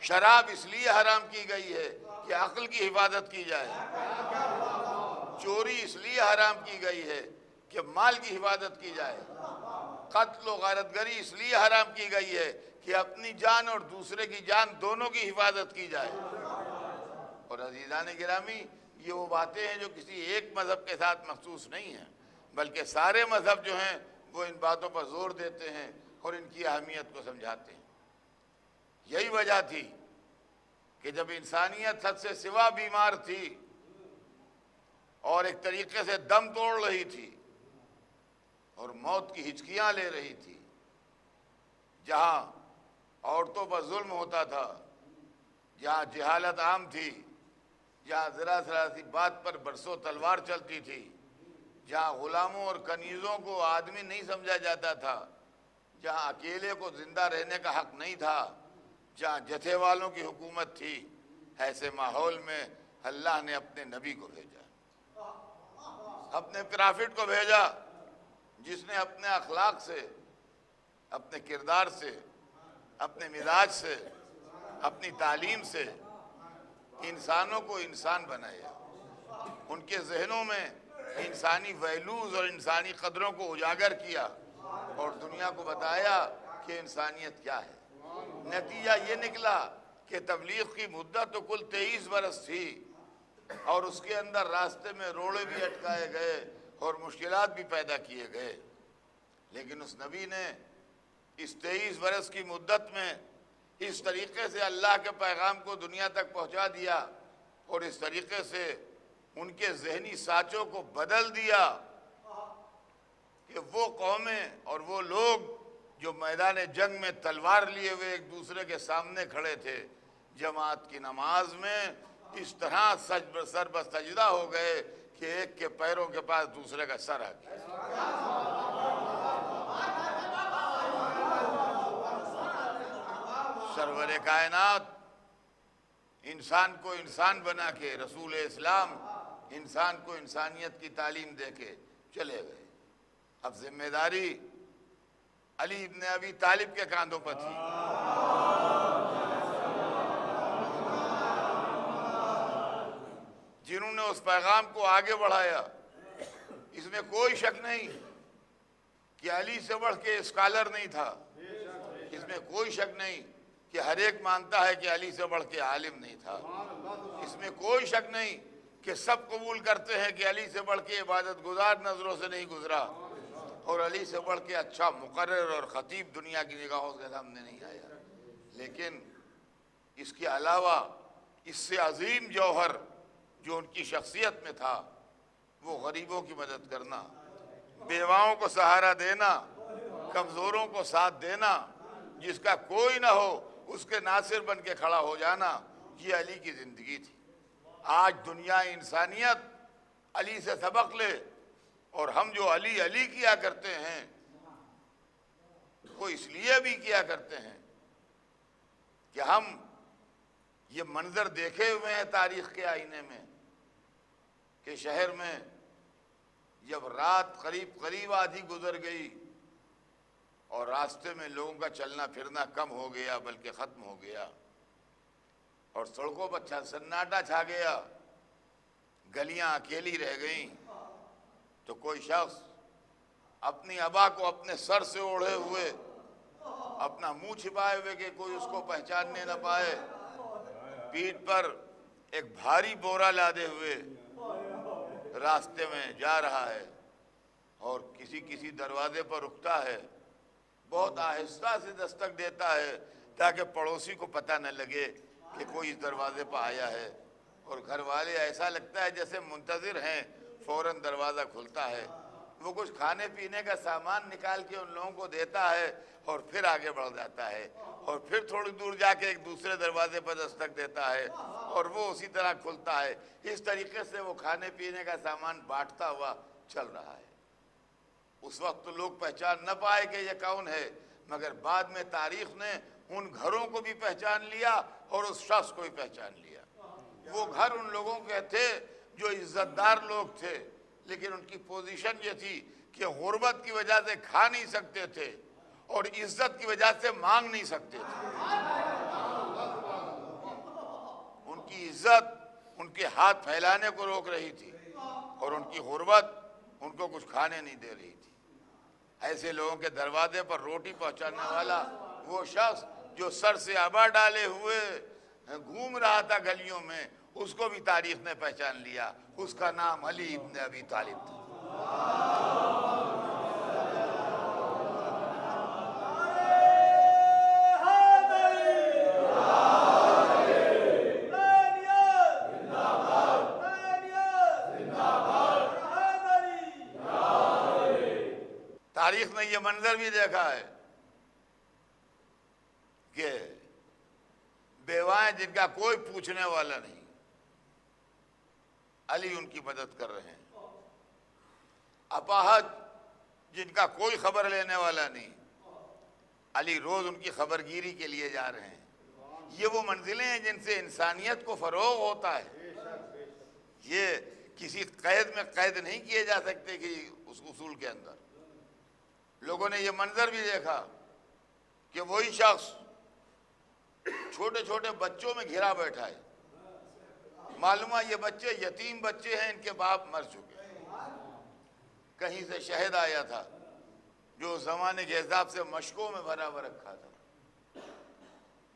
شراب اس لیے حرام کی گئی ہے کہ عقل کی حفاظت کی جائے، چوری اس لیے حرام کی گئی ہے کہ مال کی حفاظت کی جائے، قتل و غارت گری اس لیے حرام کی گئی ہے کہ اپنی جان اور دوسرے کی جان دونوں کی حفاظت کی جائے۔ اور عزیزان گرامی، یہ وہ باتیں ہیں جو کسی ایک مذہب کے ساتھ مخصوص نہیں ہیں، بلکہ سارے مذہب جو ہیں وہ ان باتوں پر زور دیتے ہیں اور ان کی اہمیت کو سمجھاتے ہیں۔ یہی وجہ تھی کہ جب انسانیت حد سے سوا بیمار تھی اور ایک طریقے سے دم توڑ رہی تھی اور موت کی ہچکیاں لے رہی تھی، جہاں عورتوں پر ظلم ہوتا تھا، جہاں جہالت عام تھی، جہاں ذرا سی بات پر برسوں تلوار چلتی تھی، جہاں غلاموں اور کنیزوں کو آدمی نہیں سمجھا جاتا تھا، جہاں اکیلے کو زندہ رہنے کا حق نہیں تھا، جہاں جتھے والوں کی حکومت تھی، ایسے ماحول میں اللہ نے اپنے نبی کو بھیجا، اپنے پرافٹ کو بھیجا، جس نے اپنے اخلاق سے، اپنے کردار سے، اپنے مزاج سے، اپنی تعلیم سے انسانوں کو انسان بنایا، ان کے ذہنوں میں انسانی ویلیوز اور انسانی قدروں کو اجاگر کیا اور دنیا کو بتایا کہ انسانیت کیا ہے۔ نتیجہ یہ نکلا کہ تبلیغ کی مدت تو کل 23 برس تھی اور اس کے اندر راستے میں روڑے بھی اٹکائے گئے اور مشکلات بھی پیدا کیے گئے، لیکن اس نبی نے اس 23 برس کی مدت میں اس طریقے سے اللہ کے پیغام کو دنیا تک پہنچا دیا اور اس طریقے سے ان کے ذہنی سانچوں کو بدل دیا کہ وہ قومیں اور وہ لوگ جو میدان جنگ میں تلوار لیے ہوئے ایک دوسرے کے سامنے کھڑے تھے، جماعت کی نماز میں اس طرح سر بسجدہ ہو گئے کہ ایک کے پیروں کے پاس دوسرے کا سر آ گیا۔ سرور کائنات انسان کو انسان بنا کے، رسول اسلام انسان کو انسانیت کی تعلیم دے کے چلے گئے۔ اب ذمہ داری علی ابن ابی طالب کے کاندھوں پر تھی۔ جنہوں نے اس پیغام کو آگے بڑھایا، اس میں کوئی شک نہیں کہ علی سے بڑھ کے اسکالر نہیں تھا، اس میں کوئی شک نہیں کہ ہر ایک مانتا ہے کہ علی سے بڑھ کے عالم نہیں تھا، اس میں کوئی شک نہیں کہ سب قبول کرتے ہیں کہ علی سے بڑھ کے عبادت گزار نظروں سے نہیں گزرا اور علی سے بڑھ کے اچھا مقرر اور خطیب دنیا کی نگاہوں کے سامنے نہیں آیا۔ لیکن اس کے علاوہ اس سے عظیم جوہر جو ان کی شخصیت میں تھا، وہ غریبوں کی مدد کرنا، بیواؤں کو سہارا دینا، کمزوروں کو ساتھ دینا، جس کا کوئی نہ ہو اس کے ناصر بن کے کھڑا ہو جانا، یہ علی کی زندگی تھی۔ آج دنیا انسانیت علی سے سبق لے اور ہم جو علی علی کیا کرتے ہیں وہ اس لیے بھی کیا کرتے ہیں کہ ہم یہ منظر دیکھے ہوئے ہیں تاریخ کے آئینے میں کہ شہر میں جب رات قریب آدھی گزر گئی اور راستے میں لوگوں کا چلنا پھرنا کم ہو گیا بلکہ ختم ہو گیا اور سڑکوں پر سناٹا چھا گیا، گلیاں اکیلی رہ گئیں، تو کوئی شخص اپنی ابا کو اپنے سر سے اوڑھے ہوئے، اپنا منہ چھپائے ہوئے کہ کوئی اس کو پہچاننے نہ پائے، پیٹھ پر ایک بھاری بورا لادے ہوئے راستے میں جا رہا ہے اور کسی دروازے پر رکتا ہے، بہت آہستہ سے دستک دیتا ہے تاکہ پڑوسی کو پتہ نہ لگے کہ کوئی اس دروازے پر آیا ہے، اور گھر والے ایسا لگتا ہے جیسے منتظر ہیں، فوراً دروازہ کھلتا ہے، وہ کچھ کھانے پینے کا سامان نکال کے ان لوگوں کو دیتا ہے اور پھر آگے بڑھ جاتا ہے اور پھر تھوڑی دور جا کے ایک دوسرے دروازے پر دستک دیتا ہے اور وہ اسی طرح کھلتا ہے. اس طریقے سے وہ کھانے پینے کا سامان بانٹتا ہوا چل رہا ہے. اس وقت تو لوگ پہچان نہ پائے کہ یہ کون ہے، مگر بعد میں تاریخ نے ان گھروں کو بھی پہچان لیا اور اس شخص کو بھی پہچان لیا. وہ گھر ان لوگوں کے تھے جو عزت دار لوگ تھے، لیکن ان کی پوزیشن یہ تھی کہ غربت کی وجہ سے کھا نہیں سکتے تھے اور عزت کی وجہ سے مانگ نہیں سکتے تھے. ان کی عزت ان کے ہاتھ پھیلانے کو روک رہی تھی اور ان کی غربت ان کو کچھ کھانے نہیں دے رہی تھی. ایسے لوگوں کے دروازے پر روٹی پہنچانے والا وہ شخص جو سر سے آبا ڈالے ہوئے گھوم رہا تھا گلیوں میں، اس کو بھی تاریخ نے پہچان لیا. اس کا نام علی ابن ابی طالب تھا. تاریخ نے یہ منظر بھی دیکھا ہے کہ بیوائیں جن کا کوئی پوچھنے والا نہیں، علی ان کی مدد کر رہے ہیں. اپاہج جن کا کوئی خبر لینے والا نہیں، علی روز ان کی خبرگیری کے لیے جا رہے ہیں. یہ وہ منزلیں ہیں جن سے انسانیت کو فروغ ہوتا ہے. یہ کسی قید میں قید نہیں کیے جا سکتے کہ اس اصول کے اندر. لوگوں نے یہ منظر بھی دیکھا کہ وہی شخص چھوٹے چھوٹے بچوں میں گھرا بیٹھا ہے. معلوم ہے یہ بچے یتیم بچے ہیں، ان کے باپ مر چکے ہیں. کہیں سے شہد آیا تھا جو زمانے کے حساب سے مشکوں میں بھرا ہوا رکھا تھا.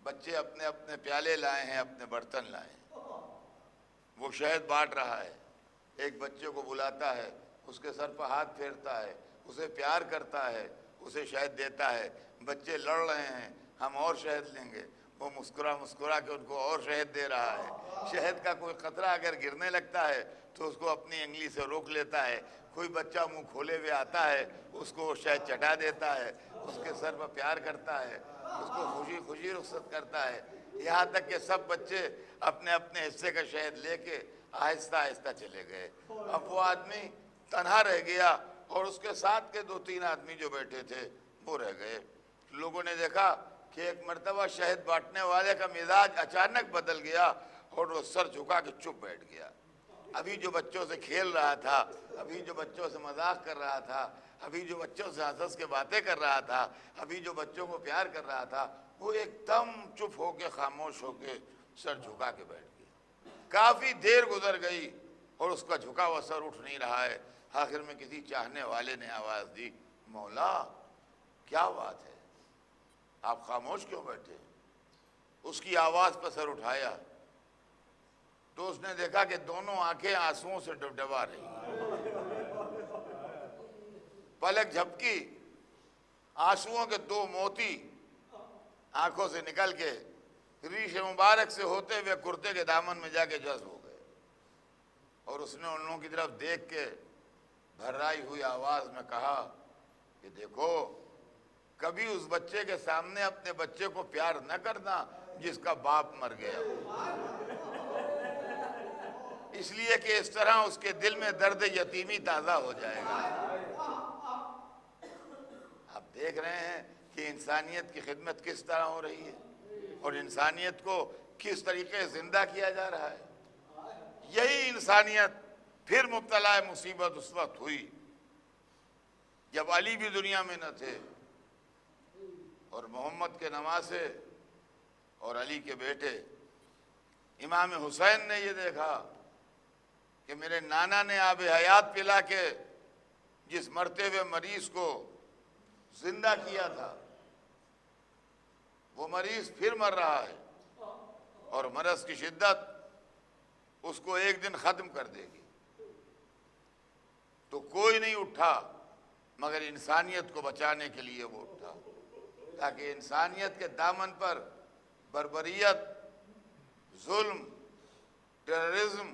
بچے اپنے اپنے پیالے لائے ہیں، اپنے برتن لائے ہیں. وہ شہد بانٹ رہا ہے. ایک بچے کو بلاتا ہے، اس کے سر پر ہاتھ پھیرتا ہے، اسے پیار کرتا ہے، اسے شہد دیتا ہے. بچے لڑ رہے ہیں، ہم اور شہد لیں گے. وہ مسکرا کے ان کو اور شہد دے رہا ہے. شہد کا کوئی قطرہ اگر گرنے لگتا ہے تو اس کو اپنی انگلی سے روک لیتا ہے. کوئی بچہ منہ کھولے ہوئے آتا ہے، اس کو شہد چٹا دیتا ہے، اس کے سر پر پیار کرتا ہے، اس کو خوشی خوشی رخصت کرتا ہے. یہاں تک کہ سب بچے اپنے اپنے حصے کا شہد لے کے آہستہ آہستہ چلے گئے. اب وہ آدمی تنہا رہ گیا اور اس کے ساتھ کے 2-3 آدمی جو بیٹھے تھے وہ رہ گئے. لوگوں نے دیکھا کہ ایک مرتبہ شہد بانٹنے والے کا مزاج اچانک بدل گیا اور وہ سر جھکا کے چپ بیٹھ گیا. ابھی جو بچوں سے کھیل رہا تھا، ابھی جو بچوں سے مذاق کر رہا تھا، ابھی جو بچوں سے ہنس کے باتیں کر رہا تھا، ابھی جو بچوں کو پیار کر رہا تھا، وہ ایک دم چپ ہو کے خاموش ہو کے سر جھکا کے بیٹھ گیا. کافی دیر گزر گئی اور اس کا جھکا ہوا سر اٹھ نہیں رہا ہے. آخر میں کسی چاہنے والے نے آواز دی، مولا کیا بات ہے، آپ خاموش کیوں بیٹھے؟ اس کی آواز پر سر اٹھایا تو اس نے دیکھا کہ دونوں آنکھیں آنسوؤں سے ڈبڈبا رہی. پلک جھپکی، آنسوؤں کے 2 موتی آنکھوں سے نکل کے ریش مبارک سے ہوتے ہوئے کرتے کے دامن میں جا کے جذب ہو گئے. اور اس نے ان لوگوں کی طرف دیکھ کے بھرائی ہوئی آواز میں کہا کہ دیکھو، کبھی اس بچے کے سامنے اپنے بچے کو پیار نہ کرنا جس کا باپ مر گیا، اس لیے کہ اس طرح اس کے دل میں درد یتیمی تازہ ہو جائے گا. آپ دیکھ رہے ہیں کہ انسانیت کی خدمت کس طرح ہو رہی ہے اور انسانیت کو کس طریقے سے زندہ کیا جا رہا ہے. یہی انسانیت پھر مبتلا مصیبت اس وقت ہوئی جب علی بھی دنیا میں نہ تھے اور محمد کے نواسے اور علی کے بیٹے امام حسین نے یہ دیکھا کہ میرے نانا نے آب حیات پلا کے جس مرتے ہوئے مریض کو زندہ کیا تھا وہ مریض پھر مر رہا ہے اور مرض کی شدت اس کو ایک دن ختم کر دے گی. تو کوئی نہیں اٹھا مگر انسانیت کو بچانے کے لیے وہ اٹھا تاکہ انسانیت کے دامن پر بربریت، ظلم، ٹیررزم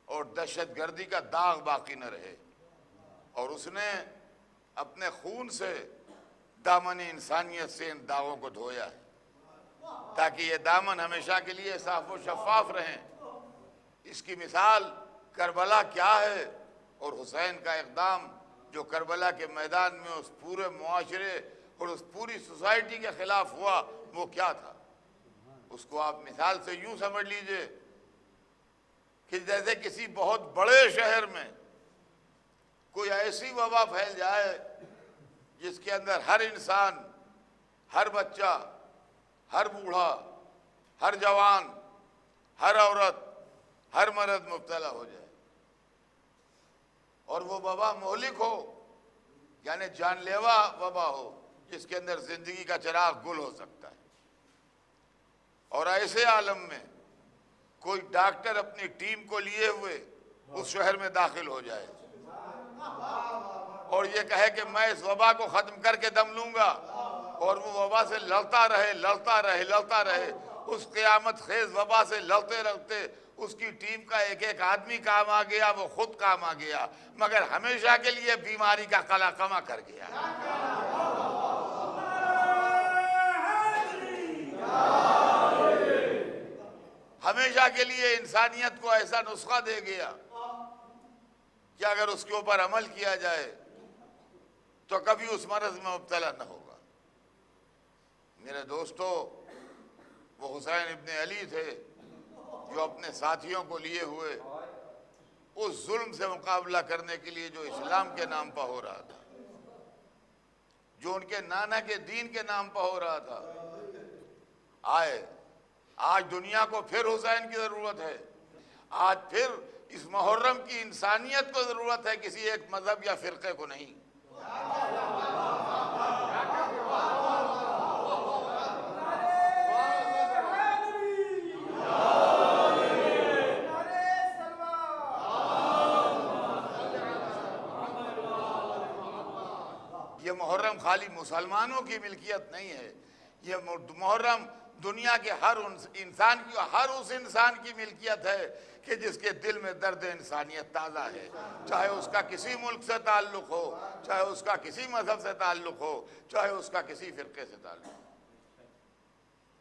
اور دہشت گردی کا داغ باقی نہ رہے. اور اس نے اپنے خون سے دامن انسانیت سے ان داغوں کو دھویا ہے. تاکہ یہ دامن ہمیشہ کے لیے صاف و شفاف رہیں۔ اس کی مثال کربلا کیا ہے، اور حسین کا اقدام جو کربلا کے میدان میں اس پورے معاشرے اور اس پوری سوسائٹی کے خلاف ہوا، وہ کیا تھا؟ اس کو آپ مثال سے یوں سمجھ لیجئے کہ جیسے کسی بہت بڑے شہر میں کوئی ایسی وبا پھیل جائے جس کے اندر ہر انسان، ہر بچہ، ہر بوڑھا، ہر جوان، ہر عورت، ہر مرد مبتلا ہو جائے، اور وہ وبا مہلک ہو، یعنی جان لیوا وبا ہو جس کے اندر زندگی کا چراغ گل ہو سکتا ہے، اور ایسے عالم میں کوئی ڈاکٹر اپنی ٹیم کو لیے ہوئے اس شہر میں داخل ہو جائے اور یہ کہے کہ میں اس وبا کو ختم کر کے دم لوں گا، اور وہ وبا سے لڑتا رہے، اس قیامت خیز وبا سے لڑتے اس کی ٹیم کا ایک ایک آدمی کام آ گیا، وہ خود کام آ گیا، مگر ہمیشہ کے لیے بیماری کا قلع کما کر گیا۔ ہمیشہ کے لیے انسانیت کو ایسا نسخہ دے گیا کہ اگر اس کے اوپر عمل کیا جائے تو کبھی اس مرض میں مبتلا نہ ہوگا۔ میرے دوستو، وہ حسین ابن علی تھے جو اپنے ساتھیوں کو لیے ہوئے اس ظلم سے مقابلہ کرنے کے لیے جو اسلام کے نام پر ہو رہا تھا، جو ان کے نانا کے دین کے نام پر ہو رہا تھا، آئے۔ آج دنیا کو پھر حسین کی ضرورت ہے، آج پھر اس محرم کی انسانیت کو ضرورت ہے، کسی ایک مذہب یا فرقے کو نہیں۔ یہ محرم خالی مسلمانوں کی ملکیت نہیں ہے، یہ محرم دنیا کے ہر انسان کی، ہر اس انسان کی ملکیت ہے کہ جس کے دل میں درد انسانیت تازہ ہے، چاہے اس کا کسی ملک سے تعلق ہو، چاہے اس کا کسی مذہب سے تعلق ہو، چاہے اس کا کسی فرقے سے تعلق ہو۔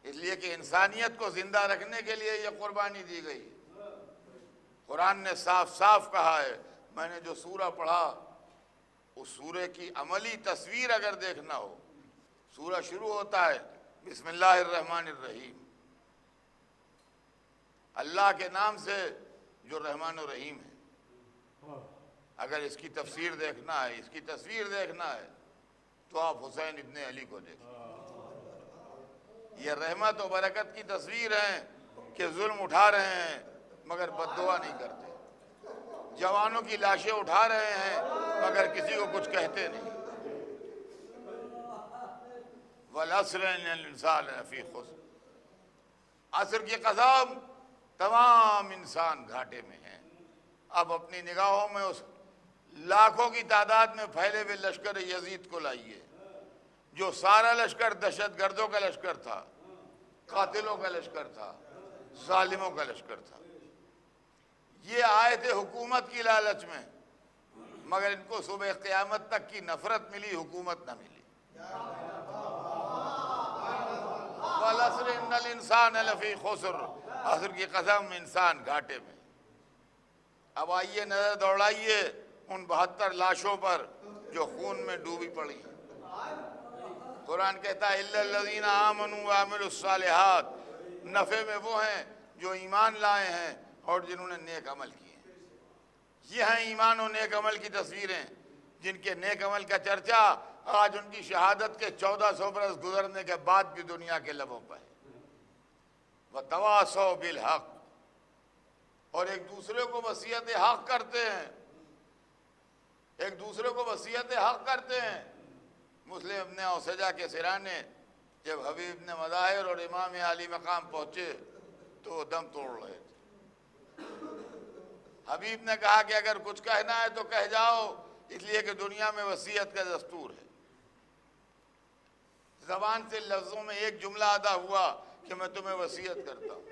اس لیے کہ انسانیت کو زندہ رکھنے کے لیے یہ قربانی دی گئی۔ قرآن نے صاف صاف کہا ہے، میں نے جو سورہ پڑھا اس سورے کی عملی تصویر اگر دیکھنا ہو، سورہ شروع ہوتا ہے بسم اللہ الرحمن الرحیم، اللہ کے نام سے جو رحمان و رحیم ہے۔ اگر اس کی تفسیر دیکھنا ہے، اس کی تصویر دیکھنا ہے تو آپ حسین ابن علی کو دیکھیں۔ یہ رحمت و برکت کی تصویر ہے کہ ظلم اٹھا رہے ہیں مگر بد دعا نہیں کرتے، جوانوں کی لاشیں اٹھا رہے ہیں مگر کسی کو کچھ کہتے نہیں۔ وَالْعَصْرِ إِنَّ الْإِنسَانَ لَفِي خُسْرٍ، عصر کی قسم، تمام انسان گھاٹے میں ہیں۔ اب اپنی نگاہوں میں اس لاکھوں کی تعداد میں پھیلے ہوئے لشکر یزید کو لائیے، جو سارا لشکر دہشت گردوں کا لشکر تھا، قاتلوں کا لشکر تھا، ظالموں کا لشکر تھا۔ یہ آئے تھے حکومت کی لالچ میں، مگر ان کو صبح قیامت تک کی نفرت ملی، حکومت نہ ملی۔ وَالْعَصْرِ إِنَّ الْإِنسَانَ لَفِي خُسْرٍ، عصر کی قسم، انسان گھاٹے میں۔ اب آئیے نظر دوڑائیے ان 72 لاشوں پر جو خون میں ڈوبی پڑی ہیں۔ قرآن کہتا ہے إِلَّا الَّذِينَ آمَنُوا وَعَمِلُوا الصَّالِحَاتِ، نفع میں وہ ہیں جو ایمان لائے ہیں اور جنہوں نے نیک عمل کیے ہیں۔ یہ ہیں ایمان و نیک عمل کی تصویریں، جن کے نیک عمل کا چرچا آج ان کی شہادت کے 1400 برس گزرنے کے بعد بھی دنیا کے لبوں پر ہے۔ وَتَوَاصَوْا بِالْحَقِّ، اور ایک دوسرے کو وصیت حق کرتے ہیں، ایک دوسرے کو وصیت حق کرتے ہیں۔ مسلم ابن اوسجہ کے سرانے جب حبیب ابن مظاہر اور امام علی مقام پہنچے تو وہ دم توڑ رہے تھے۔ حبیب نے کہا کہ اگر کچھ کہنا ہے تو کہہ جاؤ، اس لیے کہ دنیا میں وصیت کا دستور ہے۔ زبان سے لفظوں میں ایک جملہ ادا ہوا کہ میں تمہیں وصیت کرتا ہوں،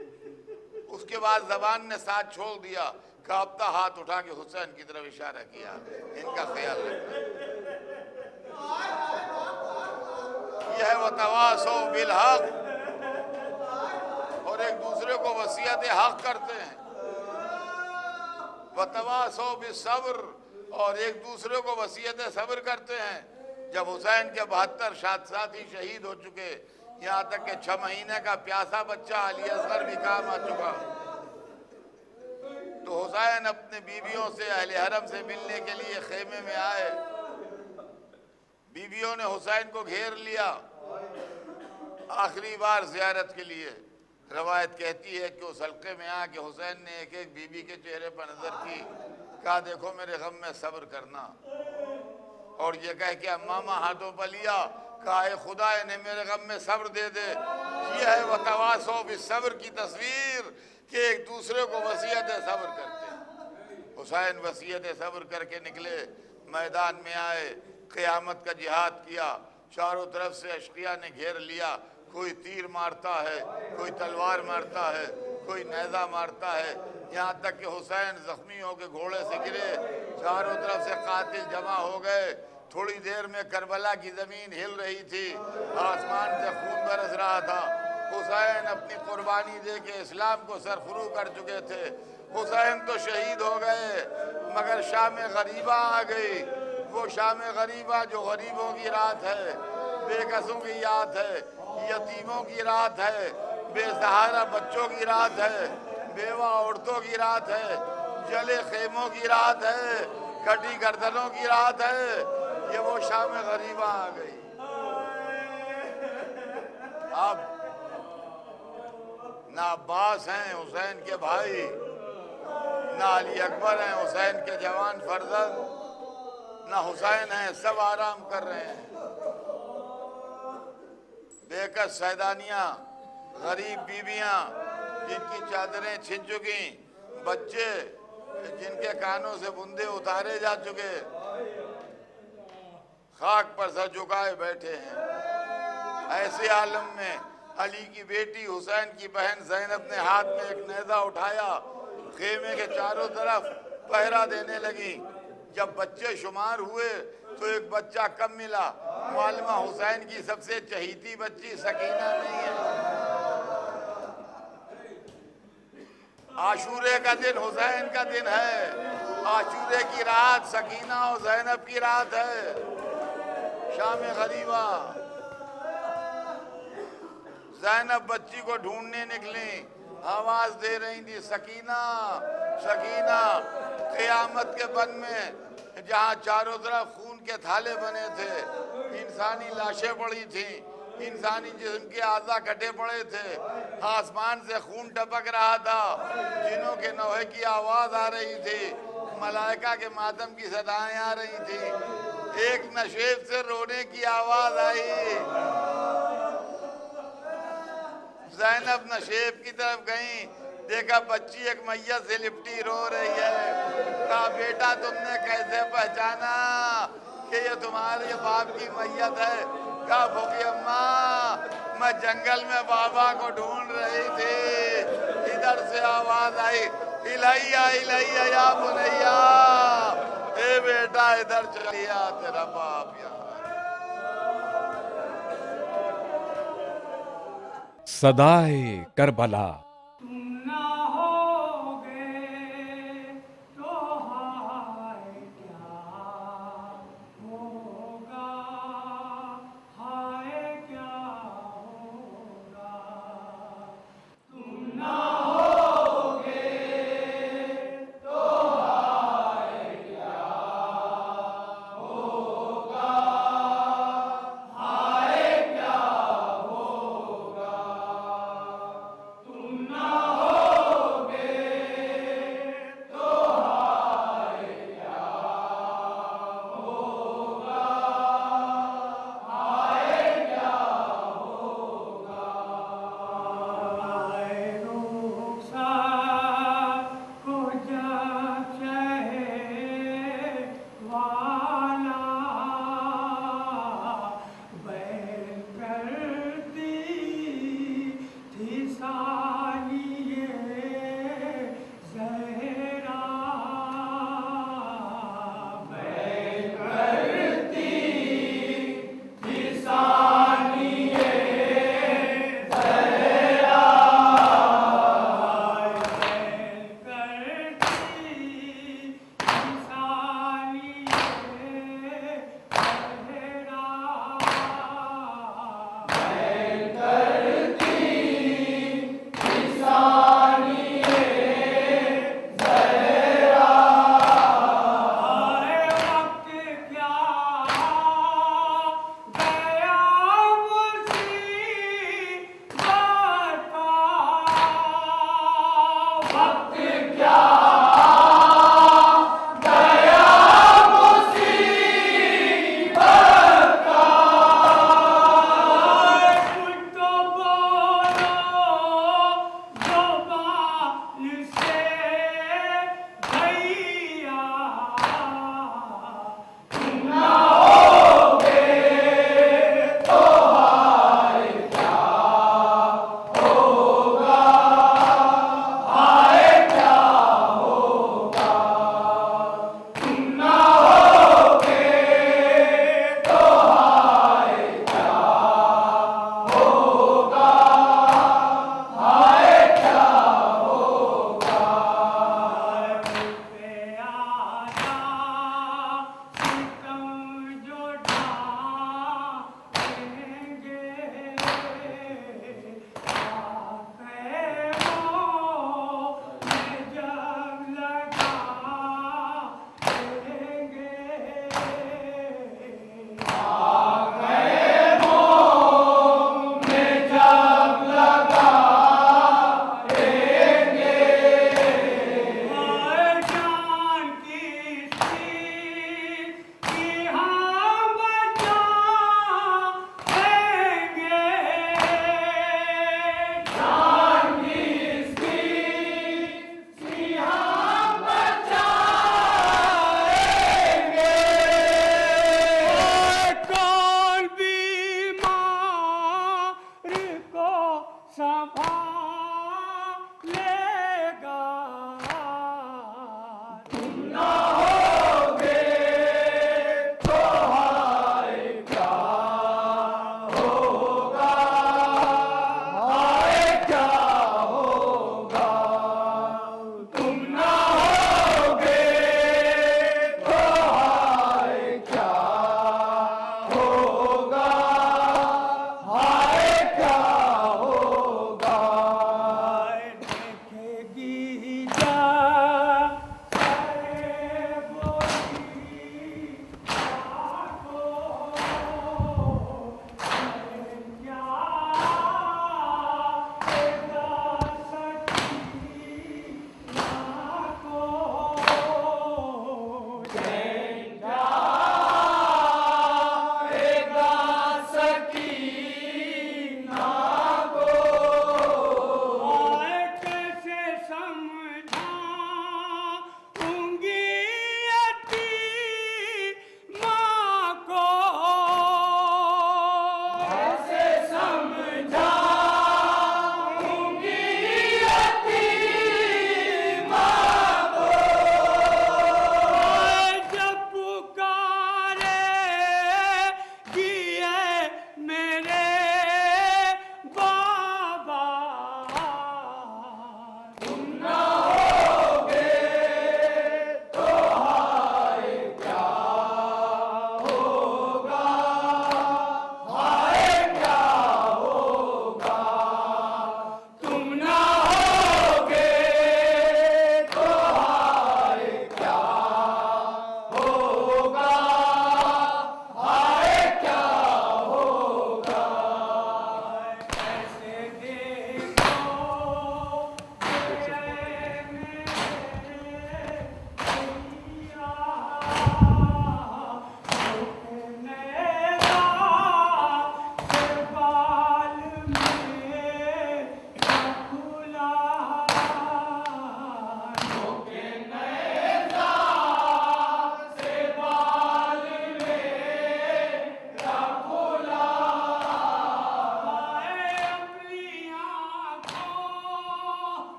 اس کے بعد زبان نے ساتھ چھوڑ دیا، کانپتا ہاتھ اٹھا کے حسین کی طرف اشارہ کیا، ان کا خیال رکھنا۔ یہ ہے وَتَوَاصَوْا بِالْحَقِّ، دوسرے کو وصیت حق کرتے ہیں، وتواصوا بالصبر، اور ایک دوسرے کو وصیت صبر کرتے ہیں۔ جب حسین کے 72 ساتھی شہید ہو چکے، یہاں تک کہ 6 مہینے کا پیاسا بچہ علی اصغر بھی کام آ چکا، تو حسین اپنے بیویوں سے، اہل حرم سے ملنے کے لیے خیمے میں آئے۔ بیویوں نے حسین کو گھیر لیا آخری بار زیارت کے لیے۔ روایت کہتی ہے کہ اس حلقے میں آ کے حسین نے ایک ایک بیوی کے چہرے پر نظر کی، کہا دیکھو میرے غم میں صبر کرنا، اور یہ کہہ کے امامہ ہاتھوں پر لیا، کہا اے خدا انہیں میرے غم میں صبر دے دے۔ یہ ہے وتواصوا بالصبر کی تصویر کہ ایک دوسرے کو وصیت صبر کرتے ہیں۔ حسین وصیت صبر کر کے نکلے، میدان میں آئے، قیامت کا جہاد کیا، چاروں طرف سے اشقیاء نے گھیر لیا، کوئی تیر مارتا ہے، کوئی تلوار مارتا ہے، کوئی نیزہ مارتا ہے، یہاں تک کہ حسین زخمی ہو کے گھوڑے سے گرے، چاروں طرف سے قاتل جمع ہو گئے۔ تھوڑی دیر میں کربلا کی زمین ہل رہی تھی، آسمان سے خون برس رہا تھا۔ حسین اپنی قربانی دے کے اسلام کو سرخرو کر چکے تھے۔ حسین تو شہید ہو گئے، مگر شام غریبہ آ گئی، وہ شام غریبہ جو غریبوں کی رات ہے، بے کسوں کی یاد ہے، یتیموں کی رات ہے، بے سہارا بچوں کی رات ہے، بیوہ عورتوں کی رات ہے، جلے خیموں کی رات ہے، کٹی گردنوں کی رات ہے۔ یہ وہ شام غریبہ آ گئی۔ اب نہ عباس ہیں حسین کے بھائی، نہ علی اکبر ہیں حسین کے جوان فرزند، نہ حسین ہیں، سب آرام کر رہے ہیں۔ بے کس سیدانیاں، غریب بیویاں جن کی چادریں چھن چکیں، بچے جن کے کانوں سے بندے اتارے جا چکے، خاک پر سر جھکائے بیٹھے ہیں۔ ایسے عالم میں علی کی بیٹی حسین کی بہن زینب نے ہاتھ میں ایک نیزہ اٹھایا، خیمے کے چاروں طرف پہرا دینے لگی۔ جب بچے شمار ہوئے تو ایک بچہ کم ملا۔ معلمہ حسین کی سب سے چہیتی بچی سکینہ نہیں ہے۔ عاشورے کا دن حسین کا دن ہے، عاشورے کی رات سکینہ اور زینب کی رات ہے، شام غریبہ۔ زینب بچی کو ڈھونڈنے نکلی، آواز دے رہی تھی سکینہ سکینہ۔ قیامت کے بن میں جہاں چاروں طرف خون کے تھالے بنے تھے، انسانی لاشیں پڑی تھیں، انسانی جسم کے اعضاء کٹے پڑے تھے، آسمان سے خون ٹپک رہا تھا، جنوں کے نوحے کی آواز آ رہی تھی، ملائکہ کے ماتم کی صدائیں آ رہی تھی، ایک نشیب سے رونے کی آواز آئی۔ زینب نشیب کی طرف گئیں، دیکھا بچی ایک میت سے لپٹی رو رہی ہے۔ کہا بیٹا تم نے کیسے پہچانا کہ یہ تمہارے باپ کی میت ہے؟ کہا پھوپھی اماں میں جنگل میں بابا کو ڈھونڈ رہی تھی، ادھر سے آواز آئی الیہ الیہ یا بنیہ، اے بیٹا ادھر چلیا تیرا باپ یہاں۔ صدائے کربلا ہوگا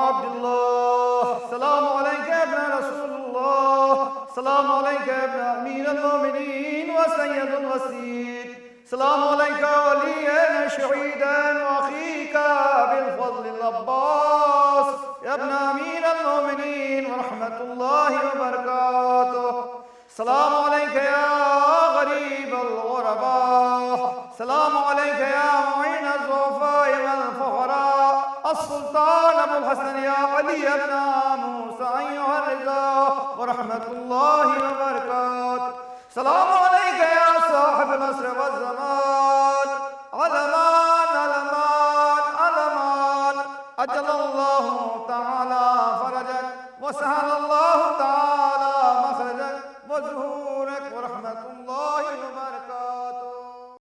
عبد الله. السلام عليك يا ابن رسول الله. السلام عليك يا ابن أمير المؤمنين وسيد الوسيد. السلام عليك وليا شهيدا وأخيك بالفضل العباس يا ابن أمير المؤمنين ورحمة الله وبركاته. السلام عليك يا غريب الغرباء. السلام عليك يا معين الضعفاء والفقراء. السلطان أبو الحسن يا علي بن موسى أيها الرضا ورحمة الله وبركاته. السلام عليك يا صاحب العصر والزمان. علمان علمان علمان. أجل الله تعالى فرجك وسهل الله